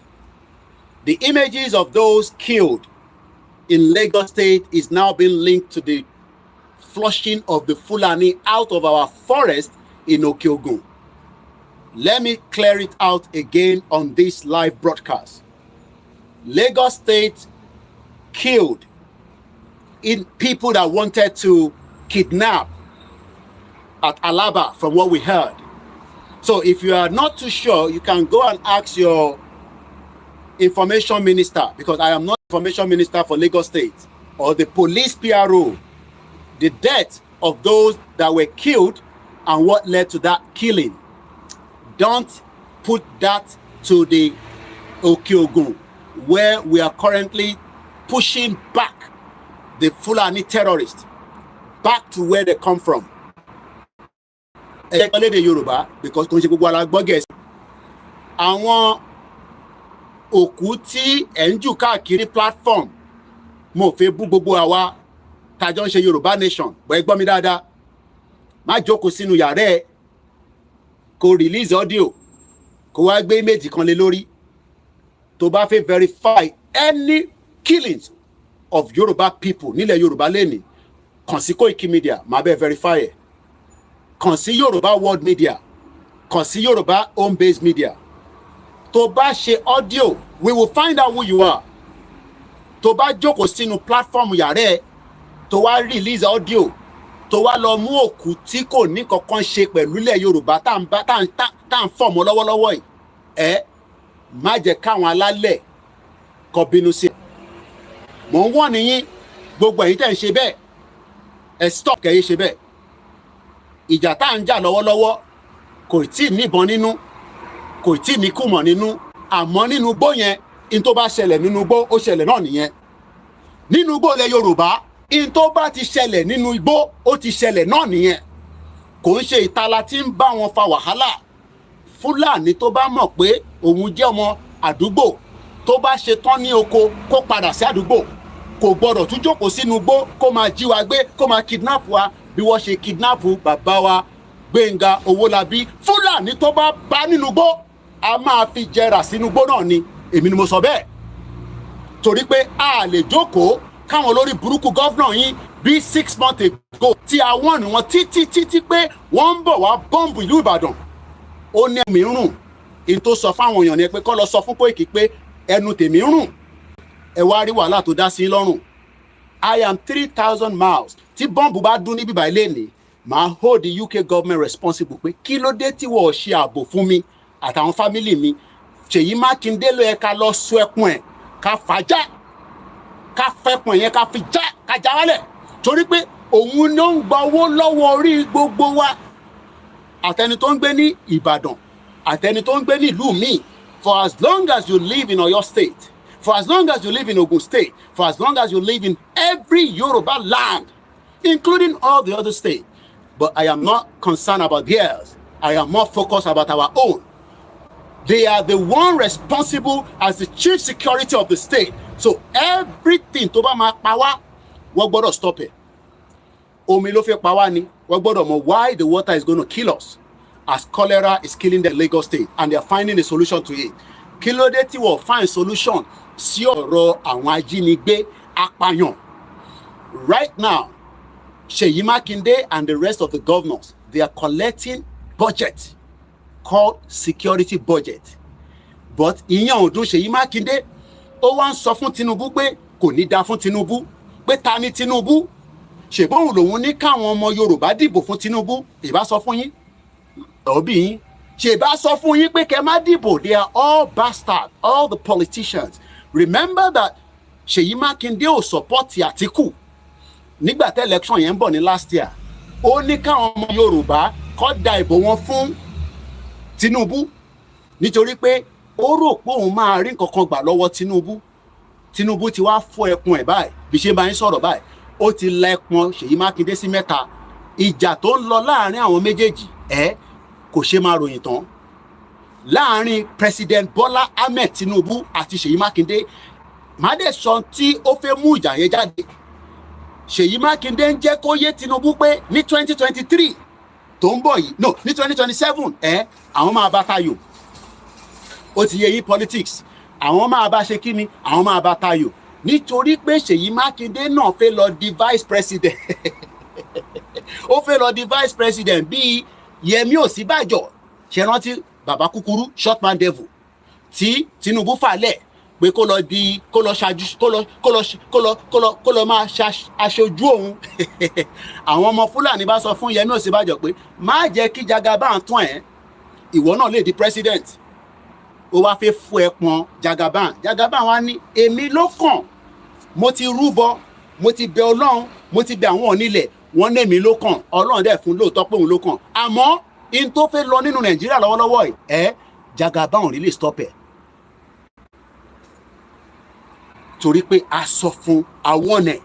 The images of those killed in Lagos State is now being linked to the flushing of the Fulani out of our forest in Okeogun. Let me clear it out again on this live broadcast. Lagos State killed in people that wanted to kidnap at Alaba, from what we heard. So if you are not too sure, you can go and ask your information minister, because I am not information minister for Lagos State, or the police PRO, the death of those that were killed and what led to that killing. Don't put that to the Okeogun, where we are currently pushing back the Fulani terrorists back to where they come from. The Yoruba, because àwọn òkú tí ẹ̀ ń jù káàkiri platform mo fẹ́ bú gbogbo àwa tájọ́ ń ṣe Yorùbá nation bọ́ ẹ gbọ́ mi dáadáa, má jókòó sínú yàrá ẹ kó release audio kó wá gbé image kan lé lórí. Tó bá fẹ́ verify any killings of Yoruba people nílẹ̀ Yorùbá lẹ́nìí, kàn sí Koikimedia, má bẹ́ẹ̀ verify ẹ̀. Kàn sí Yoruba World Media, kàn sí Yoruba Home Based Media. Tó bá ṣe audio, we will find out who you are. Tó bá jókòó sínú platform yàrá ẹ, tó wá release audio, tó wá lọ mú òkú tí kò ní kankan ṣe pẹ̀lú ilẹ̀ Yorùbá tá ń fọ̀mọ́ lọ́wọ́lọ́wọ́ yìí, má jẹ́ káwọn alálẹ̀ kó bínú sí. Mò ń wọ́n nìyín, gbogbo ẹ̀yin tẹ́ ń ṣe bẹ́ẹ̀, ẹ stop kẹ́yìn ṣe bẹ́ẹ̀. Ìjà tá ń jà lọ́wọ́lọ́wọ́ kò tí ì níbọn nínú, kò tí ì ní kùmọ̀ nínú, àmọ́ nínú igbó yẹn, in tó bá ṣẹlẹ̀ nínú igbó, ó ṣẹlẹ̀ náà nìyẹn. Nínú igbó ilẹ̀ Yorùbá, in tó bá ti ṣẹlẹ̀ nínú igbó, ó ti ṣẹlẹ̀ náà nìyẹn. Kò ń ṣe ìtala tí ń bá wọn fa wàhálà. Fúlàní tó bá mọ̀ pé òun jẹ́ ọmọ àdúgbò, tó bá ṣe tán ní oko kó padà sí àdúgbò, kò gbọdọ̀ tún jókòó sínú igbó kó máa jí wa gbé, kó máa kidnap wa bí wọ́n ṣe kidnap bàbá wa Gbénga Owólabí. Fúlàní tó bá bá nínú igbó, a máa fi jẹrà sínú igbó náà ni. Èmi ni mo sọ bẹ́ẹ̀. Torí pé a lè jókòó káwọn olórí burúkú gọ́vnà yín bí 6 months ago tí àwọn ni wọn títí pé wọ́n ń bọ̀ wá bọ́ǹbù ìlú Ìbàdàn. Ó ní ẹ̀mí rùn. In tó sọ fáwọn èèyàn ni pé kó lọ sọ fún Koiki pé ẹnu tèmi rùn. Ẹ wá rí wàhálà tó dá sí lọ́rùn. I am 3,000 miles. Tí bọ́ǹbù bá dún níbí báyìí lẹ́nìí, màá hold the UK government responsible pé kí ló dé tí wọ́n ṣe ààbò fún mi àtàwọn fámìlì mi. Ṣèyí Mákindé ló yẹ ká lọ sọ ẹkùn ẹ̀, ká fàájà, ká fẹ́kùn yẹn ká fi já, ká já wálẹ̀. Torí pé òun ló ń gba owó lọ́wọ́ orí gbogbo wa. Àtẹni tó ń gbé ní Ìbàdàn, àtẹni tó ń gbé ní ìlú míì. For as long as you live in Oyo State, for as long as you live in Ogun State, for as long as you live in every Yoruba land, including all the other states. But I am not concerned about theirs. I am more focused about our own. They are the one responsible as the chief security of the state. So everything tó bá máa pa wá, wọ́n gbọ́dọ̀ stop it. Omi ló fẹ́ pa wá ni, wọ́n gbọ́dọ̀ mọ̀ why the water is going to kill us. As cholera is killing the Lagos State and they are finding a solution to it. Kí ló dé tí wọ́n find solution sí ọ̀rọ̀ àwọn ajínigbé apàyàn? Right now, Ṣèyí Mákindé and the rest of the governors, they are collecting budget called security budget. But ìyẹn ò dùn Ṣèyí Mákindé, ó wá ń sọ fún Tinubu pé kò ní dá fún Tinubu, pé ta ni Tinubu? Ṣèbóhùn lòun ní káwọn ọmọ Yorùbá dìbò fún Tinubu, ìbá sọ fún yín. Òbí yín, ṣèbá sọ fún yín pé kẹ́ má dìbò. They are all bastards, all the politicians. Remember that Ṣèyí Mákindé ò support Àtíkù nígbà tí election yẹn ń bọ̀ ní last year. Ó ní káwọn ọmọ Yorùbá kó da ìbò wọn fún Tinubu nítorí pé ó rò pé òun máa rí nǹkan kan gbà lọ́wọ́ Tinubu. Tinubu ti wá fọ́ ẹkùn ẹ̀ báyìí, bí ṣe bá yín sọ̀rọ̀ báyìí, ó ti la ẹkùn Ṣèyí Mákindé sí mẹ́ta. Ìjà tó ń lọ láàrin àwọn méjèèjì kò ṣe máa ròyìn tán. Láàrin President Bola Ahmed Tinubu àti Ṣèyí Mákindé, má dẹ̀ sọ tí ó fẹ́ mú ìjà yẹn jáde. Ṣèyí Mákindé ń jẹ́ kó yé Tinubu pé ní 2023 tó ń bọ̀ yìí, no, ní 2027 àwọn máa bá tayò. Ó ti yé yín politics, àwọn máa bá ṣe kíni, àwọn máa bá tayò, nítorí pé Ṣèyí Mákindé náà fẹ́ lọ di vice president ó fẹ́ lọ di vice president bíi Yẹmí Ọ̀sínbàjò. Ṣe rántí bàbá kúkúrú short man devil tí Tinubu fà lẹ̀ pé kó lọ ṣáájú, kó lọ máa aṣojú òun. Àwọn ọmọ Fúlàní bá sọ fún Yẹmí Ọ̀sínbàjò pé má jẹ́ kí Jagaban tún ẹ̀, ìwọ náà lè di president. Ó wá fẹ́ fún ẹ pọn Jagaban wá ní èmi ló kàn, mo ti rúbọ, mo ti bẹ Ọlọ́run, mo ti bẹ àwọn onílẹ̀, wọ́n ní èmi ló kàn, Ọlọ́run dẹ̀ fún lóòótọ́ pé òun ló kàn. Àmọ́ in tó fẹ́ lọ nínú Nàìjíríà lọ́wọ́lọ́wọ́ yìí Jagaban ò rí lè stop ẹ̀, torí pé a sọ fún àwọn ẹ̀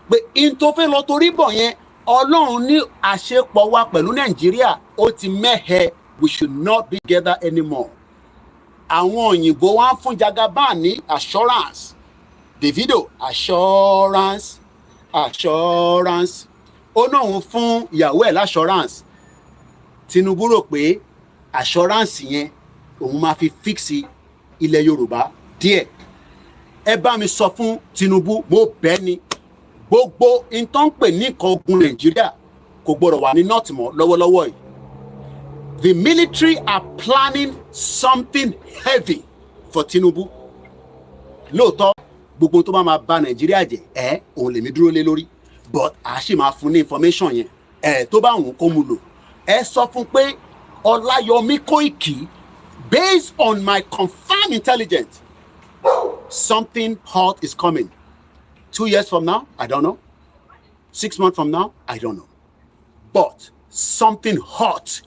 pé in tó fẹ́ lọ torí bọ̀ yẹn, Ọlọ́run ní àṣepọ̀ wa pẹ̀lú Nàìjíríà ó ti mẹ́hẹ, we should not be together anymore. Àwọn òyìnbó wá fún Jagaban ní assurance, Davido assurance, ó náà ń fún ìyàwó ẹ̀ l'assurance. Tinubu rò pé assurance yẹn òun máa fi fíksì ilẹ̀ Yorùbá díẹ̀. Ẹ bá mi sọ fún Tinubu, mo bẹ̀ ni, gbogbo nǹkan pè ní nǹkan ogun Nàìjíríà kò gbọdọ̀ wà ní north mọ́ lọ́wọ́lọ́wọ́ yìí. The military are planning something heavy for Tinubu. Lóòótọ́ gbogbo tó bá máa bà Nàìjíríà jẹ́ òun lèmi dúró lé lórí, but a sì máa fún ní information yẹn tó bá wùn kó mu lò. Ẹ sọ fún pé Ọláyọmí Kóìkì, based on my confirmed intelligence, something hot is coming. 2 years from now, I don't know. 6 months from now, I don't know. But something hot,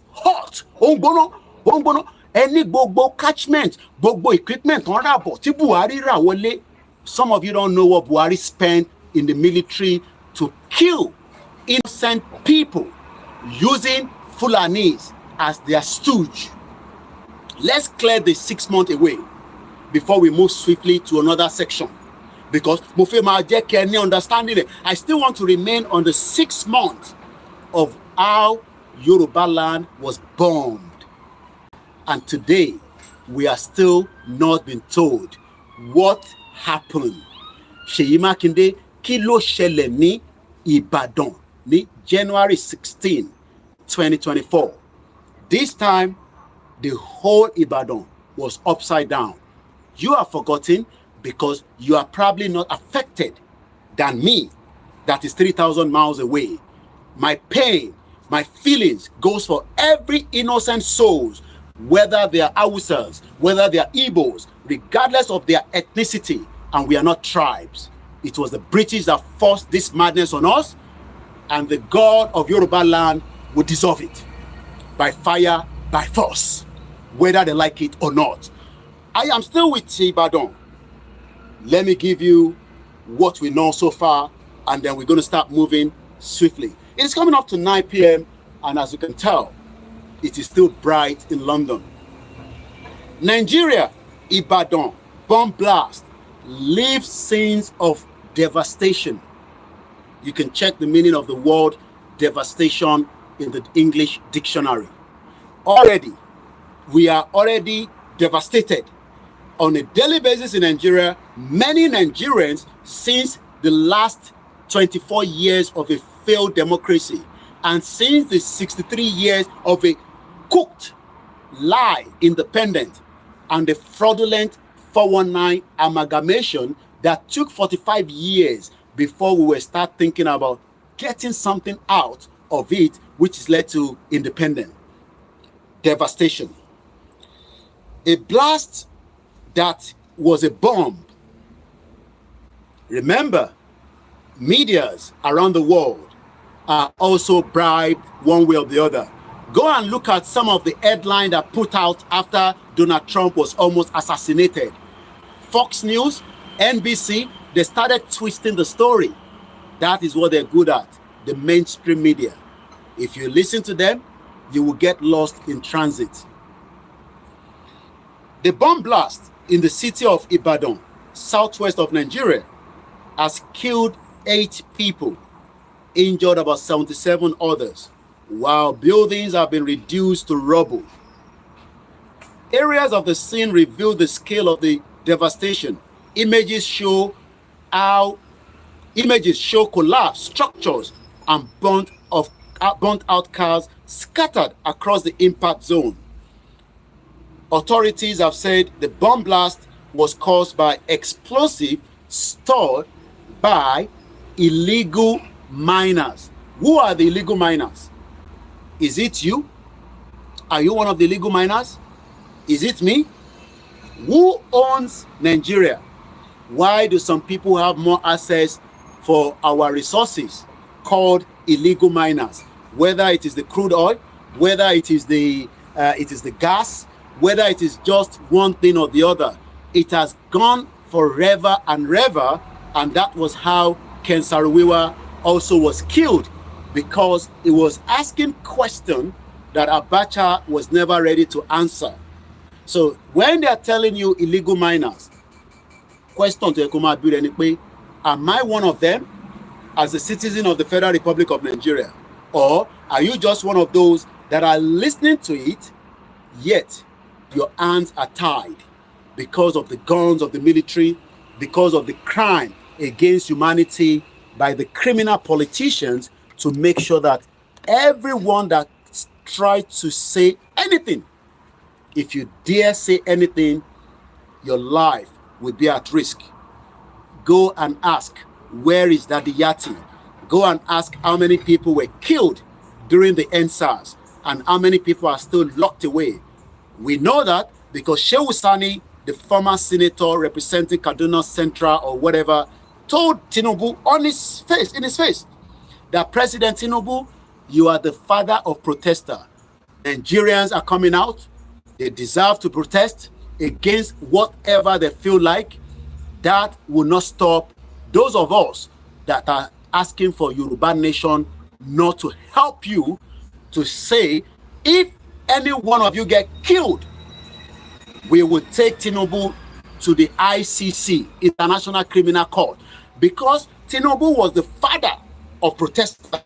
ó ń gbóná. Ẹni gbogbo catchment, gbogbo equipment on rà bọ̀ tí Buhari rà wọlé. Some of you don't know what Buhari spent in the military to kill innocent people using Fulanis as their stooge. Let's clear the 6 months away before we move swiftly to another section, because mo fẹ́ máa jẹ́ kẹ́ ní understanding it. I still want to remain on the 6 months of how Yoruba land was bombed. And today, we are still not being told what happened. Ṣèyí Mákindé, kí ló ṣẹlẹ̀ ní Ibadan ní January 16, 2024? This time, the whole Ibadan was upside down. You are forgotten because you are probably not affected than me, that is 3,000 miles away. My pain, my feelings goes for every innocent souls, whether they are Hausas, whether they are Igbos, regardless of their ethnicity, and we are not tribes. It was the British that forced this madness on us, and the God of Yoruba land would dissolve it by fire, by force, whether they like it or not. I am still with Ibadan. Let me give you what we know so far, and then we're going to start moving swiftly. It's coming up to 9 p.m., and as you can tell, it is still bright in London. Nigeria, Ibadan, bomb blast, leaves scenes of devastation. You can check the meaning of the word devastation in the English dictionary. Already, we are already devastated. On a daily basis in Nigeria, many Nigerians, since the last 24 years of a failed democracy, and since the 63 years of a cooked lie independent and the fraudulent 419 amalgamation that took 45 years before we will start thinking about getting something out of it, which has led to independence. Devastation. A blast that was a bomb. Remember, medias around the world are also bribed one way or the other. Go and look at some of the headlines that put out after Donald Trump was almost assassinated. Fox News, NBC, they started twisting the story. That is what they're good at, the mainstream media. If you listen to them, you will get lost in transit. The bomb blast in the city of Ibadan, southwest of Nigeria, has killed 8 people injured about 77 others, while buildings have been reduced to rubble. Areas of the scene reveal the scale of the devastation. Images show collapsed structures and burnt out cars scattered across the impact zone. Authorities have said the bomb blast was caused by explosive stored by illegal miners. Who are the illegal miners? Is it you? Are you one of the illegal miners? Is it me? Who owns Nigeria? Why do some people have more access for our resources called illegal miners? Whether it is the crude oil, whether it is the gas, whether it is just one thing or the other, it has gone forever and ever, and that was how Ken Saro-Wiwa also was killed, because he was asking questions that Abacha was never ready to answer. So when they are telling you illegal miners, question to Ekuma Abirenipé, am I one of them as a citizen of the Federal Republic of Nigeria? Or are you just one of those that are listening to it, yet your hands are tied because of the guns of the military, because of the crime against humanity by the criminal politicians, to make sure that everyone that tries to say anything, if you dare say anything, your life will be at risk. Go and ask, where is Daddy Yati? Go and ask how many people were killed during the NSAS and how many people are still locked away. We know that because Shehu Sani, the former senator representing Kaduna Central or whatever, told Tinubu in his face, that President Tinubu, you are the father of protester. Nigerians are coming out. They deserve to protest against whatever they feel like. That will not stop those of us that are asking for Yoruba nation not to help you to say, if any one of you get killed, we will take Tinubu to the ICC, International Criminal Court, because Tinubu was the father of protesters.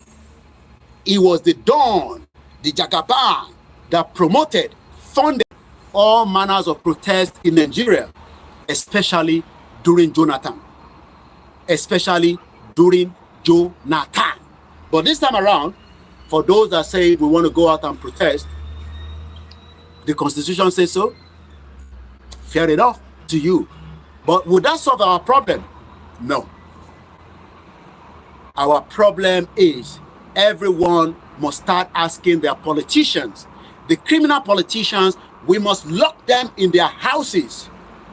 He was the Don, the Jagaban that promoted, funded all manners of protest in Nigeria, especially during Jonathan. But this time around, for those that say we want to go out and protest, the Constitution says so. Fair enough to you. But would that solve our problem? No. Our problem is everyone must start asking their politicians. The criminal politicians, we must lock them in their houses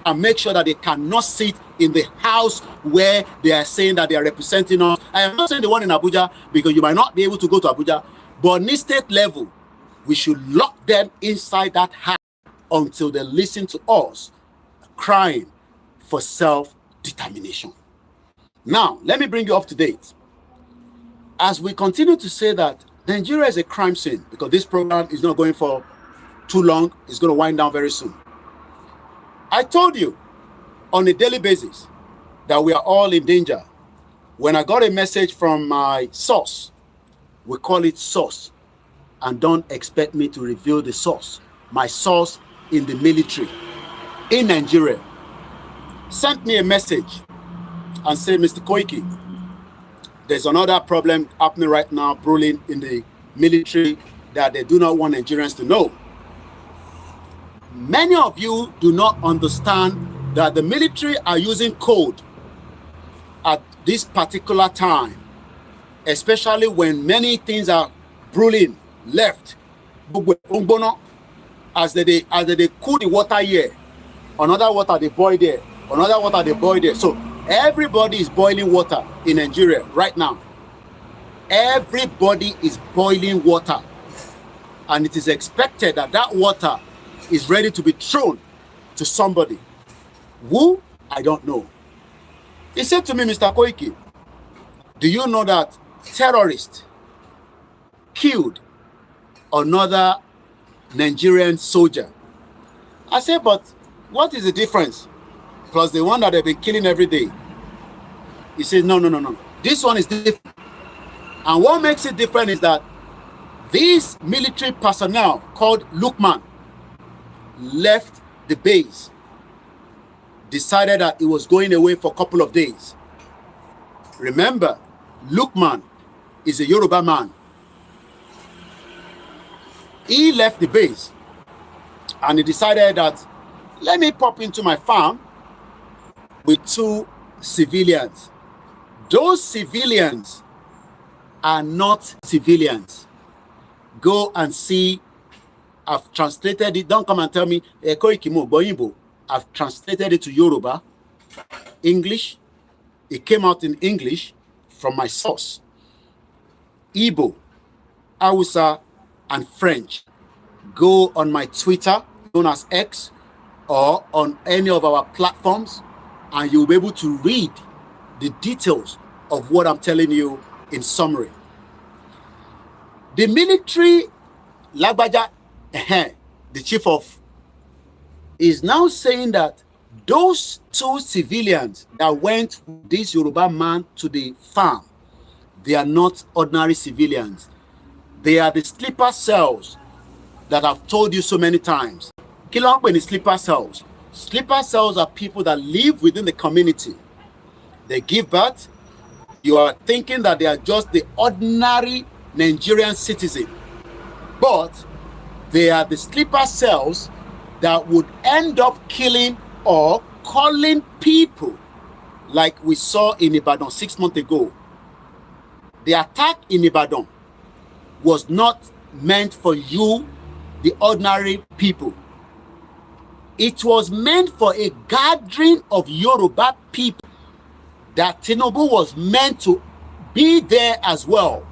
and make sure that they cannot sit in the house where they are saying that they are representing us. I am not saying the one in Abuja, because you might not be able to go to Abuja, but in state level, we should lock them inside that house until they listen to us crying for self-determination. Now, let me bring you up to date. As we continue to say that Nigeria is a crime scene, because this program is not going for too long, it's going to wind down very soon. I told you on a daily basis that we are all in danger. When I got a message from my source, we call it source, and don't expect me to reveal the source. My source in the military in Nigeria sent me a message and said, Mr. Koiki, there's another problem happening right now, brewing in the military that they do not want Nigerians to know. Many of you do not understand that the military are using code at this particular time, especially when many things are brewing left. As they cool the water here, another water they boil there, another water they boil there. So everybody is boiling water in Nigeria right now. Everybody is boiling water, and it is expected that that water is ready to be thrown to somebody. Who? I don't know. He said to me, Mr. Koiki, do you know that terrorists killed another Nigerian soldier? I said, but what is the difference? Plus the one that they've been killing every day. He says, no. This one is different. And what makes it different is that this military personnel called Lukman left the base, decided that he was going away for a couple of days. Remember, Lukman is a Yoruba man. He left the base and he decided that, let me pop into my farm with 2 civilians. Those civilians are not civilians. Go and see. I've translated it. Don't come and tell me, Koikimo Boyimbo. I've translated it to Yoruba, English. It came out in English from my source. Igbo, Hausa, and French. Go on my Twitter, known as X, or on any of our platforms, and you'll be able to read the details of what I'm telling you in summary. The military, Lagbaja, the chief of, is now saying that those 2 civilians that went with this Yoruba man to the farm, they are not ordinary civilians. They are the sleeper cells that I've told you so many times. Kilongwe in the sleeper cells. Sleeper cells are people that live within the community. They give birth. You are thinking that they are just the ordinary Nigerian citizen. But they are the sleeper cells that would end up killing or calling people, like we saw in Ibadan 6 months ago. The attack in Ibadan was not meant for you, the ordinary people. It was meant for a gathering of Yoruba people that Tinubu was meant to be there as well.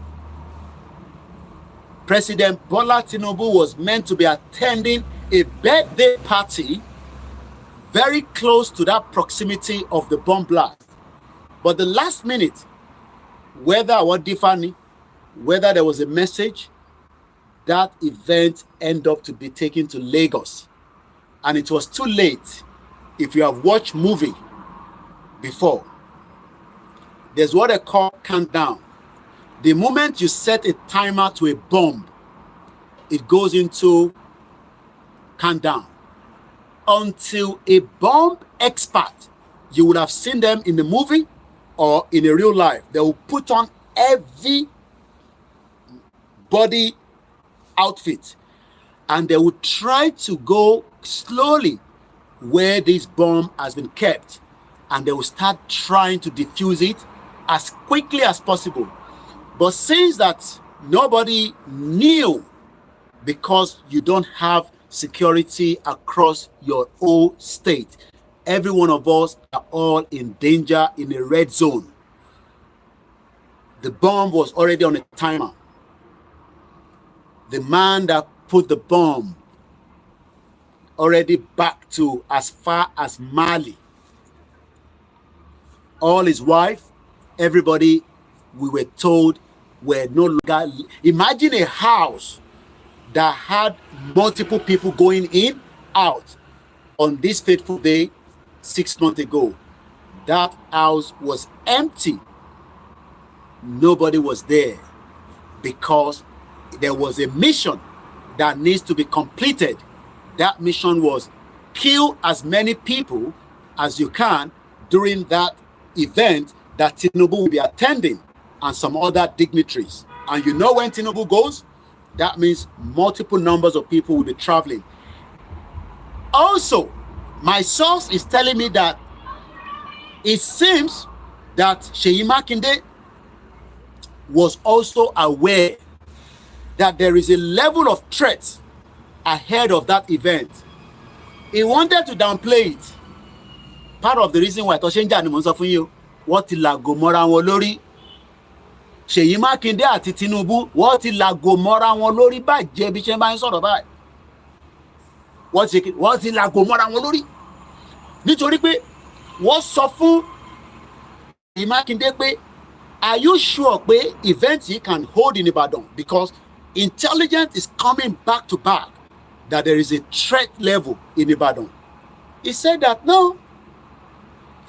President Bola Tinubu was meant to be attending a birthday party very close to that proximity of the bomb blast. But the last minute, whether there was a message, that event ended up to be taken to Lagos. And it was too late. If you have watched movie before, there's what they call countdown. The moment you set a timer to a bomb, it goes into countdown. Until a bomb expert, you would have seen them in the movie or in a real life, they will put on every body outfit and they will try to go slowly where this bomb has been kept, and they will start trying to defuse it as quickly as possible. But since that nobody knew, because you don't have security across your whole state, every one of us are all in danger, in a red zone. The bomb was already on a timer. The man that put the bomb already back to as far as Mali. All his wife, everybody, we were told, were no longer. Imagine a house that had multiple people going in, out on this fateful day 6 months ago. That house was empty. Nobody was there because there was a mission that needs to be completed. That mission was kill as many people as you can during that event that Tinubu will be attending, and some other dignitaries. And you know, when Tinubu goes, that means multiple numbers of people will be traveling. Also, my source is telling me that it seems that Seyi Makinde was also aware that there is a level of threat ahead of that event. He wanted to downplay it. Part of the reason why Toshenja ni mo sọ fún yín, wọ́n ti làgò mọ́ra wọn lórí. Seyi Makinde àti Tinubu, wọ́n ti làgò mọ́ra wọn lórí bàjẹ́ bí ṣe bá ń sọ̀rọ̀ báyìí. Wọ́n ti làgò mọ́ra wọn lórí. Nítorí pé wọ́n sọ fún Seyi Makinde pé, are you sure pé event yìí can hold in Ibadan? Because intelligence is coming back to back that there is a threat level in Ibadan. He said that, no,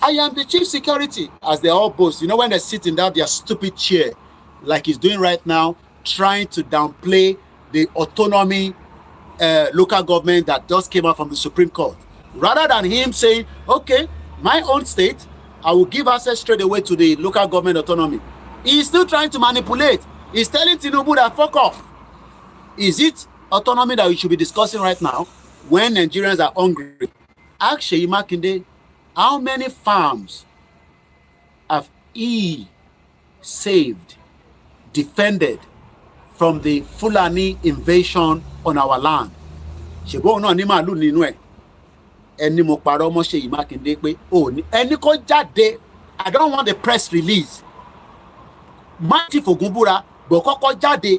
I am the chief security, as they all boast. You know, when they sit in that their stupid chair, like he's doing right now, trying to downplay the autonomy local government that just came out from the Supreme Court. Rather than him saying, okay, my own state, I will give access straight away to the local government autonomy. He's still trying to manipulate. He's telling Tinubu that fuck off. Is it autonomy that we should be discussing right now when Nigerians are hungry? Ask Seyi Makinde, how many farms have he saved, defended from the Fulani invasion on our land? Ṣèbó náà ní màálù nínú ẹ̀. Ẹni mo parọ́ mọ́ Seyi Makinde pé ó ní ẹni kó jáde. I don't want the press release. Máti fògùn bọ̀ kọ́kọ́ jáde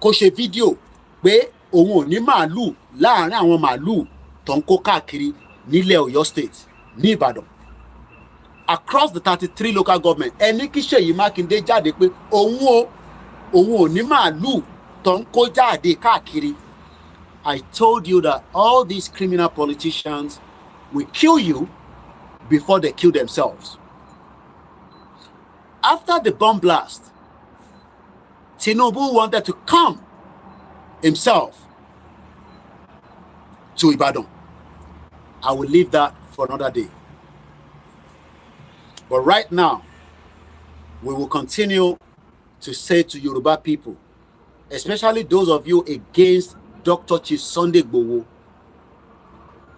kó ṣe fídíò pé òun ò ní màálù láàárín àwọn màálù tó ń kó káàkiri nílẹ̀ Ọ̀yọ́ state ní Ìbàdàn. Across the 33 local government, ẹni kí Seyi Makinde jáde pé òun ò ní màálù tó ń kó jáde káàkiri. I told you that all these criminal politicians will kill you before they kill themselves. After the bomb blast, Tinubu wanted to come himself to Ibadan. I will leave that for another day. But right now, we will continue to say to Yoruba people, especially those of you against Dr. Chief Sunday Igboho,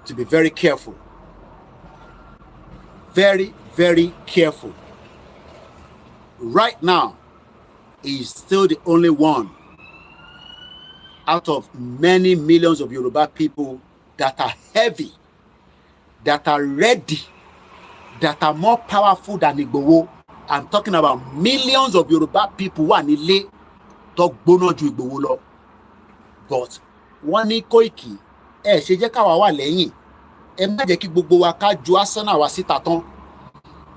to be very careful. Very, very careful. Right now, he is still the only one out of many millions of Yoruba people that are heavy, that are ready, that are more powerful than Igboho. I'm talking about millions of Yoruba people who are nílé tó gbóná ju Igboho lọ. But wọ́n ní Koiki, ṣe jẹ́ káwa wà lẹ́yìn. Ẹ má jẹ́ kí gbogbo wa ká ju asana wa síta tán.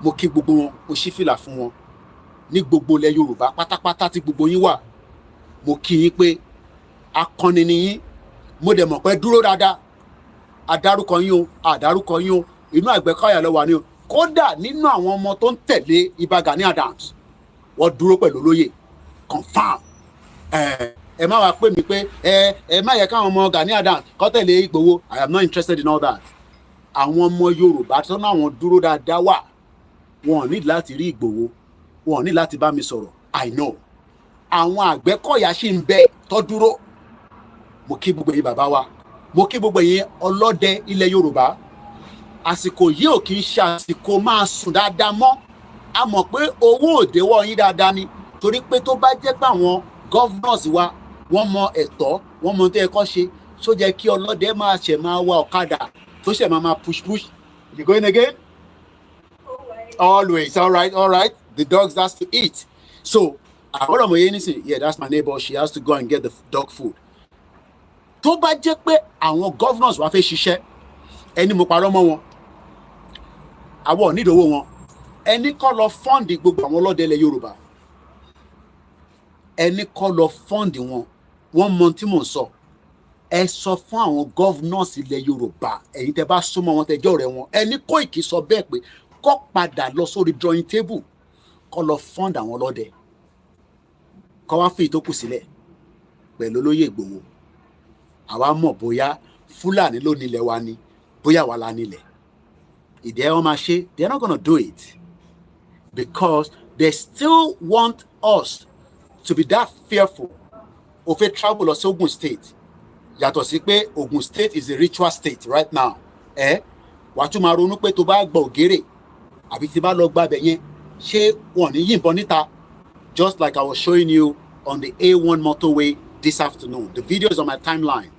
Mo kí gbogbo wọn, mo ṣí fìlà fún wọn. Ní gbogbo ilẹ̀ Yorùbá pátápátá tí gbogbo yín wà. Mo kí yín pé akọni ni yín. Mo dẹ̀ mọ̀ pé dúró dáadáa. Adárúkọ yín o, àdárúkọ yín o. Inú Àgbẹ̀kọ̀yà ló wà ní o. Kódà nínú àwọn ọmọ tó ń tẹ̀lé Ìbà Gani Adams, wọ́n dúró pẹ̀lú olóyè. Confirm. Ẹ má wá pè mí pé ẹ má yẹ káwọn ọmọ Gani Adams kó tẹ̀lé Ìgbòho. I am not interested in all that. Àwọn ọmọ Yorùbá tó náà wọ́n dúró dáadáa wà. Wọ́n ní láti rí Ìgbòho. Wọ́n ní láti bá mi sọ̀rọ̀. I know. Àwọn Àgbẹ̀kọ̀yà ṣì ń bẹ tó dúró. Mo kí gbogbo yín bàbá wa. Mo kí gbogbo yín ọlọ́dẹ ilẹ̀ Yorùbá. Àsìkò yìí ò kì í ṣe àsìkò máa sùn dáadáa mọ́. A mọ̀ pé owó òde wọ̀ yín dáadáa ni. Torí pé tó bá jẹ́ pé àwọn governors wa wọ́n mọ ẹ̀tọ́, wọ́n mọ tó yẹ kó ṣe, tó jẹ́ kí ọlọ́dẹ máa ṣẹ̀ máa wa ọ̀kadà tó ṣẹ̀ máa push. You going again? Always. All right. The dogs has to eat. So, àwọn ọmọ yẹn nísìnyí, yeah, that's my neighbor. She has to go and get the dog food. Tó bá jẹ́ pé àwọn governors wa fẹ́ ṣiṣẹ́, ẹni mo parọ́ mọ́ wọn. Àwọn ò ní ìdówó wọn. Ẹni kọ́ lọ fọ́ǹdì gbogbo àwọn ọlọ́dẹ ilẹ̀ Yorùbá. Ẹni kọ́ lọ fọ́ǹdì wọn. Wọ́n mọ tí mò ń sọ. Ẹ sọ fún àwọn governors ilẹ̀ Yorùbá. Ẹ̀yin tẹ́ bá súnmọ́ wọn tẹ́ jẹ́ ọ̀rẹ́ wọn. Ẹni Koiki sọ bẹ́ẹ̀ pé kó padà lọ sórí drawing table. Kó lọ fọ́ǹdì àwọn ọlọ́dẹ. Kó wá fi ìtókù sílẹ̀ pẹ̀lú olóyè Ìgbòho. Àwa mọ̀ bóyá Fúlàní ló nílẹ̀ wa ni, bóyá wà la nílẹ̀. Ìdẹ́ wọn máa ṣe, they're not gonna do it because they still want us to be that fearful. Ó fẹ́ travel lọ sí Ogun State. Yàtọ̀ sí pé Ogun State is a ritual state right now. Wàá tún máa ronú pé tó bá gbọ́ ògèrè àbí tí bá lọ gba ibẹ̀ yẹn, ṣé wọ́n ní yìnbọn níta? Just like I was showing you on the A1 motorway this afternoon. The video is on my timeline.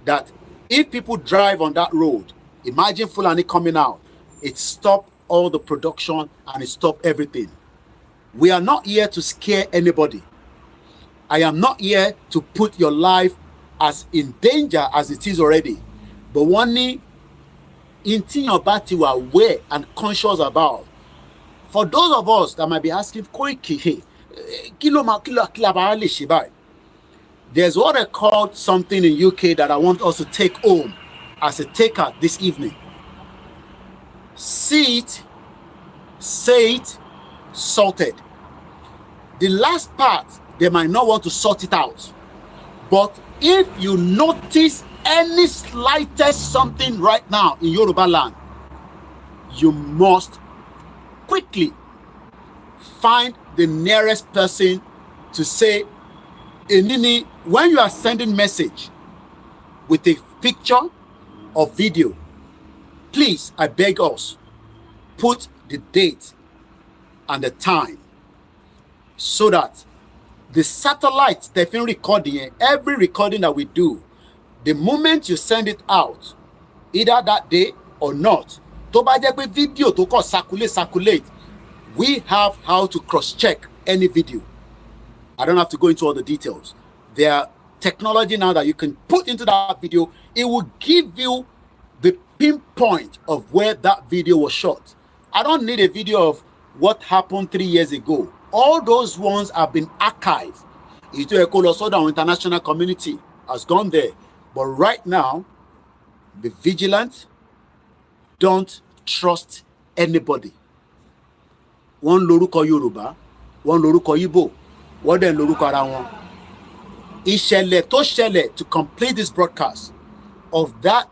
That if people drive on that road, imagine Fulani coming out, it stopped all the production and it stopped everything. We are not here to scare anybody. I am not here to put your life as in danger as it is already. But one thing your body were aware and conscious about. For those of us that might be asking, Koiki, there's what I called something in UK that I want us to take home as a takeout this evening. See it, say it, salted. The last part, they might not want to sort it out. But if you notice any slightest something right now in Yoruba land, you must quickly find the nearest person to say, Enini, when you are sending message with a picture or video, please, I beg us, put the date and the time so that the satellite definitely recording, every recording that we do, the moment you send it out, either that day or not, tó bá jẹ́ pé video tó kàn circulate, we have how to cross-check any video. I don't have to go into all the details. There are technology now that you can put into that video. It will give you the pinpoint of where that video was shot. I don't need a video of what happened 3 years ago. All those ones have been archived. The international community has gone there. But right now, be vigilant. Don't trust anybody. One lorúkọ Yorùbá, one lorúkọ Igbo, one then lorúkọ ara wọn. Ìṣẹ̀lẹ̀ tó ṣẹlẹ̀, to complete this broadcast, of that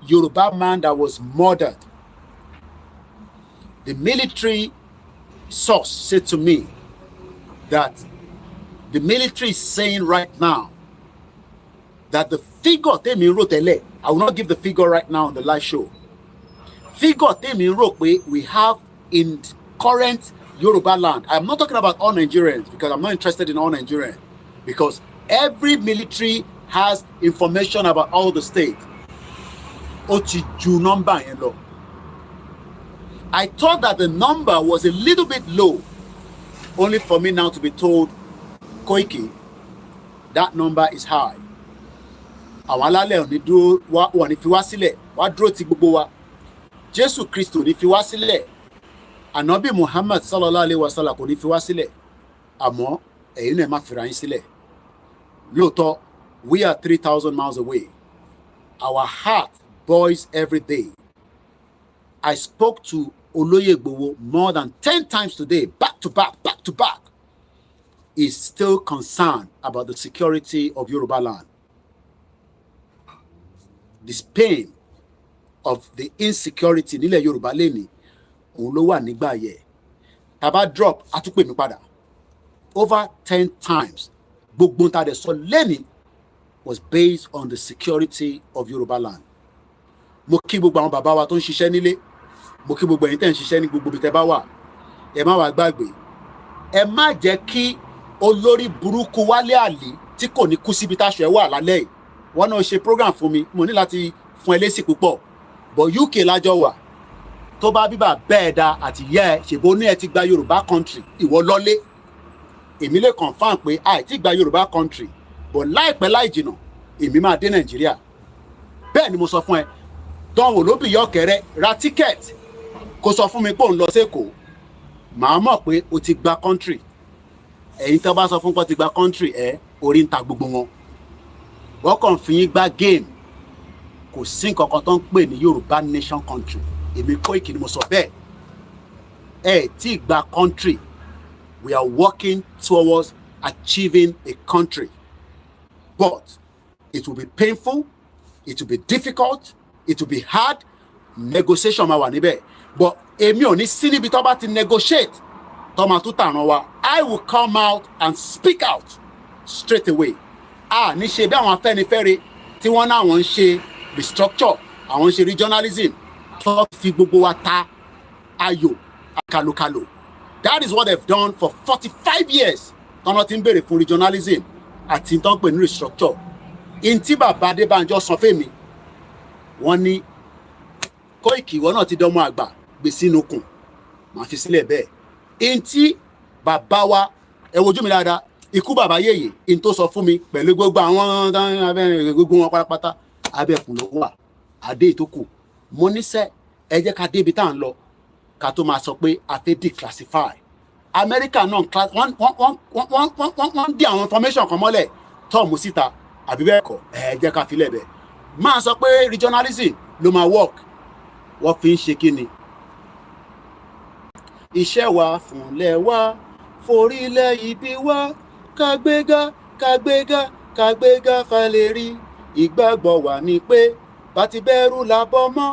Yoruba man that was murdered. The military source said to me that the military is saying right now that the figure tèmi rò tẹ́lẹ̀, I will not give the figure right now on the live show. Figure tèmi rò pé we have in current Yoruba land. I'm not talking about all Nigerians, because I'm not interested in all Nigerians, because every military has information about all the states. Ó ti ju number yẹn lọ. I thought that the number was a little bit low, only for me now to be told, Koiki, that number is high. Àwọn alálẹ̀ ò ní dúró, wọ́n ní fi wá sílẹ̀, wá dúró ti gbogbo wa. Jésù Kristo ní fi wá sílẹ̀. Ànábì Muhammad sallallahu alaihi wasallam kò ní fi wá sílẹ̀. Àmọ́ ẹ̀yin náà má fira yín sílẹ̀. Lóòótọ́, we are 3,000 miles away. Our heart boils every day. I spoke to Oloye Igboho more than 10 times today, back to back. He's still concerned about the security of Yoruba land. This pain of the insecurity nílẹ̀ Yorùbá lẹ́ni, òun ló wà nígbà yẹ. Tàbá drop, a tún pè mí padà. Over 10 times, gbogbo ta dẹ̀ sọ lẹ́ni was based on the security of Yoruba land. Mo kí gbogbo àwọn bàbá wa tó ń ṣiṣẹ́ nílé. Mo kí gbogbo ẹ̀yin tẹ́ ń ṣiṣẹ́ ní gbogbo ibi tẹ́ bá wà. Ẹ má wá gbàgbé. Ẹ má jẹ́ kí olórí burúkú Wálé Àlì tí kò ní kú síbi táṣọ ẹ̀ wà lálẹ́ yìí. Wọ́n náà ṣe program fún mi. Mo ní láti fún ẹ lésì púpọ̀. But UK lájọ wà. Tó bá bíbà bẹ́ẹ̀ da àti yẹ́ ẹ ṣèbó ní ẹ ti gba Yorùbá country. Ìwọ lọ́lé. Èmi lè confirm pé àìtí gba Yorùbá country. But láìpẹ́ láì jìnà, èmi máa dé Nàìjíríà. Bẹ́ẹ̀ ni mo sọ fún ẹ. Dánwò ló bì yọ̀kẹ́rẹ́ ra ticket. Kó sọ fún mi pé òun lọ s'Ékòó. Màá mọ̀ pé o ti gba country. Ẹ̀yin tó bá sọ fún pé ti gba country orí ń ta gbogbo wọn. Wọ́n kàn fi yín gbá game. Kò sí nǹkan kan tó ń pè ní Yorùbá nation country. Èmi Koiki ni mo sọ bẹ́ẹ̀. Tí gba country. We are working towards achieving a country. But it will be painful. It will be difficult. It will be hard. Negotiation máa wà níbẹ̀. But èmi ò ní sí níbi tó bá ti negotiate. Tó máa tún tàràn wa. I will come out and speak out straight away. Ní ṣe bí àwọn Afẹ́nifẹ́re tí wọ́n náà wọ́n ń ṣe restructure, àwọn ń ṣe regionalism, tó fi gbogbo wa ta ayò àkàlùkàlù. That is what they've done for 45 years. Tọ́nà ti ń béèrè fún regionalism àti tó ń pè ní restructure. In tí bàbá Adébánjọ sọ fèmí, wọ́n ní Koiki ìwọ náà ti dánmọ́ àgbà gbé sínú kùn. Màá fi sílẹ̀ bẹ́ẹ̀. In tí bàbá wa, ẹ wojú mi dáadáa, ikú bàbá yèyè, in tó sọ fún mi pẹ̀lú gbogbo àwọn gbogbo wọn pátápátá, abẹ́kùn ló wà, adé ìtókù. Mo níṣẹ́, ẹ jẹ́ ká débi tá à ń lọ, ká tó máa sọ pé a fẹ́ declassify. Amẹ́ríkà náà wọ́n dí àwọn information kan mọ́lẹ̀ tọ́ọ̀mù síta, àbí bẹ́ẹ̀ kọ́, ẹ jẹ́ ká filẹ̀ bẹ́ẹ̀. Máa sọ pé regionalism ló máa work. Wọ́n fi ń ṣe kí ni? Iṣẹ́ wa fúnlẹ̀ wa, forílẹ̀ ibi wá kágbéga kágbéga kágbéga falérí ìgbàgbọ́ wa ni pé bàtí bẹ̀rù làbọ̀ mọ́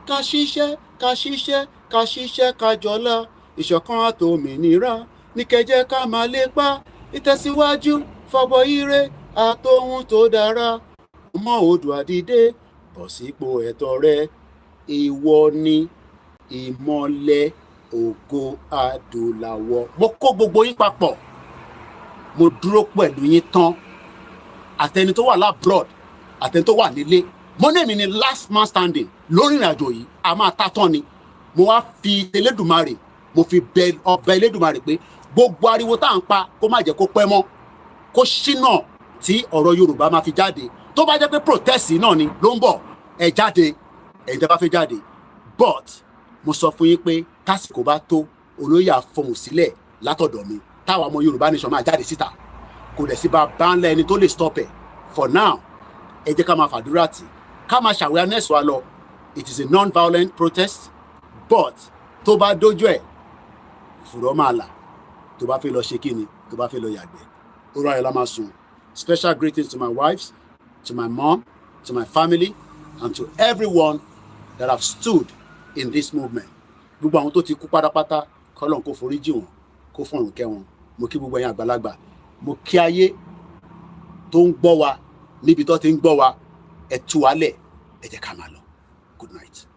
ká ṣiṣẹ́ ká ṣiṣẹ́ ká ṣiṣẹ́ ká jọlá ìṣọ̀kan àtòmìnira ní kẹjẹ́ ká máa lépa ìtẹ̀síwájú fọwọ́ ire àtòhun tó dára ọmọ Oòduà dìde bọ̀ sípò ẹ̀tọ́ rẹ ìwọ ni ìmọ́lẹ̀ ògo adúláwọ̀. Mo kó gbogbo yín papọ̀ mo dúró pẹ̀lú yín tán àtẹni tó wà labroad àtẹni tó wà nílé mo ní èmi ni last man standing lórí ìrìnàjò yìí a máa ta tán ni mo wá fi Elédùmarè mo fi bẹ ọbẹ̀ Elédùmarè pé gbogbo ariwo tá à ń pa kó má jẹ́ kó pẹ́ mọ́ kó ṣínà tí ọ̀rọ̀ Yorùbá máa fi jáde tó bá jẹ́ pé protest náà ni ló ń bọ̀ ẹ jáde ẹ̀yin tẹ́ bá fẹ́ jáde but mo sọ fún yín pé tásìkò bá tó olóyè àfọhùn sílẹ̀ látọ̀dọ̀ mi táwa ọmọ Yorùbá nation máa jáde síta kò dẹ̀ sí bá ńlá ẹni tó lè stop ẹ̀ for now ẹ jẹ́ ká máa fàdúrà tì ká máa ṣàwẹ́rẹ́nẹ́sì wa lọ it is a non-violent protest but tó bá dójú ẹ̀ fùrọ̀ máa là tó bá fẹ́ lọ ṣe kíni tó bá fẹ́ lọ yàgbẹ́ ó ráyọ̀ lá máa sùn. Special greetings to my wives, to my mom, to my family and to everyone that have stood in this movement. Gbogbo àwọn tó ti kú pátápátá k'Ọlọ́run kó foríjì wọn kó fọ̀run kẹ́ wọn. Mo kí gbogbo ẹ̀yin àgbàlagbà mo kí ayé tó ń gbọ́ wa níbi tó ti ń gbọ́ wa ẹ tú wa lẹ̀ ẹ jẹ́ ká máa lọ. Good night.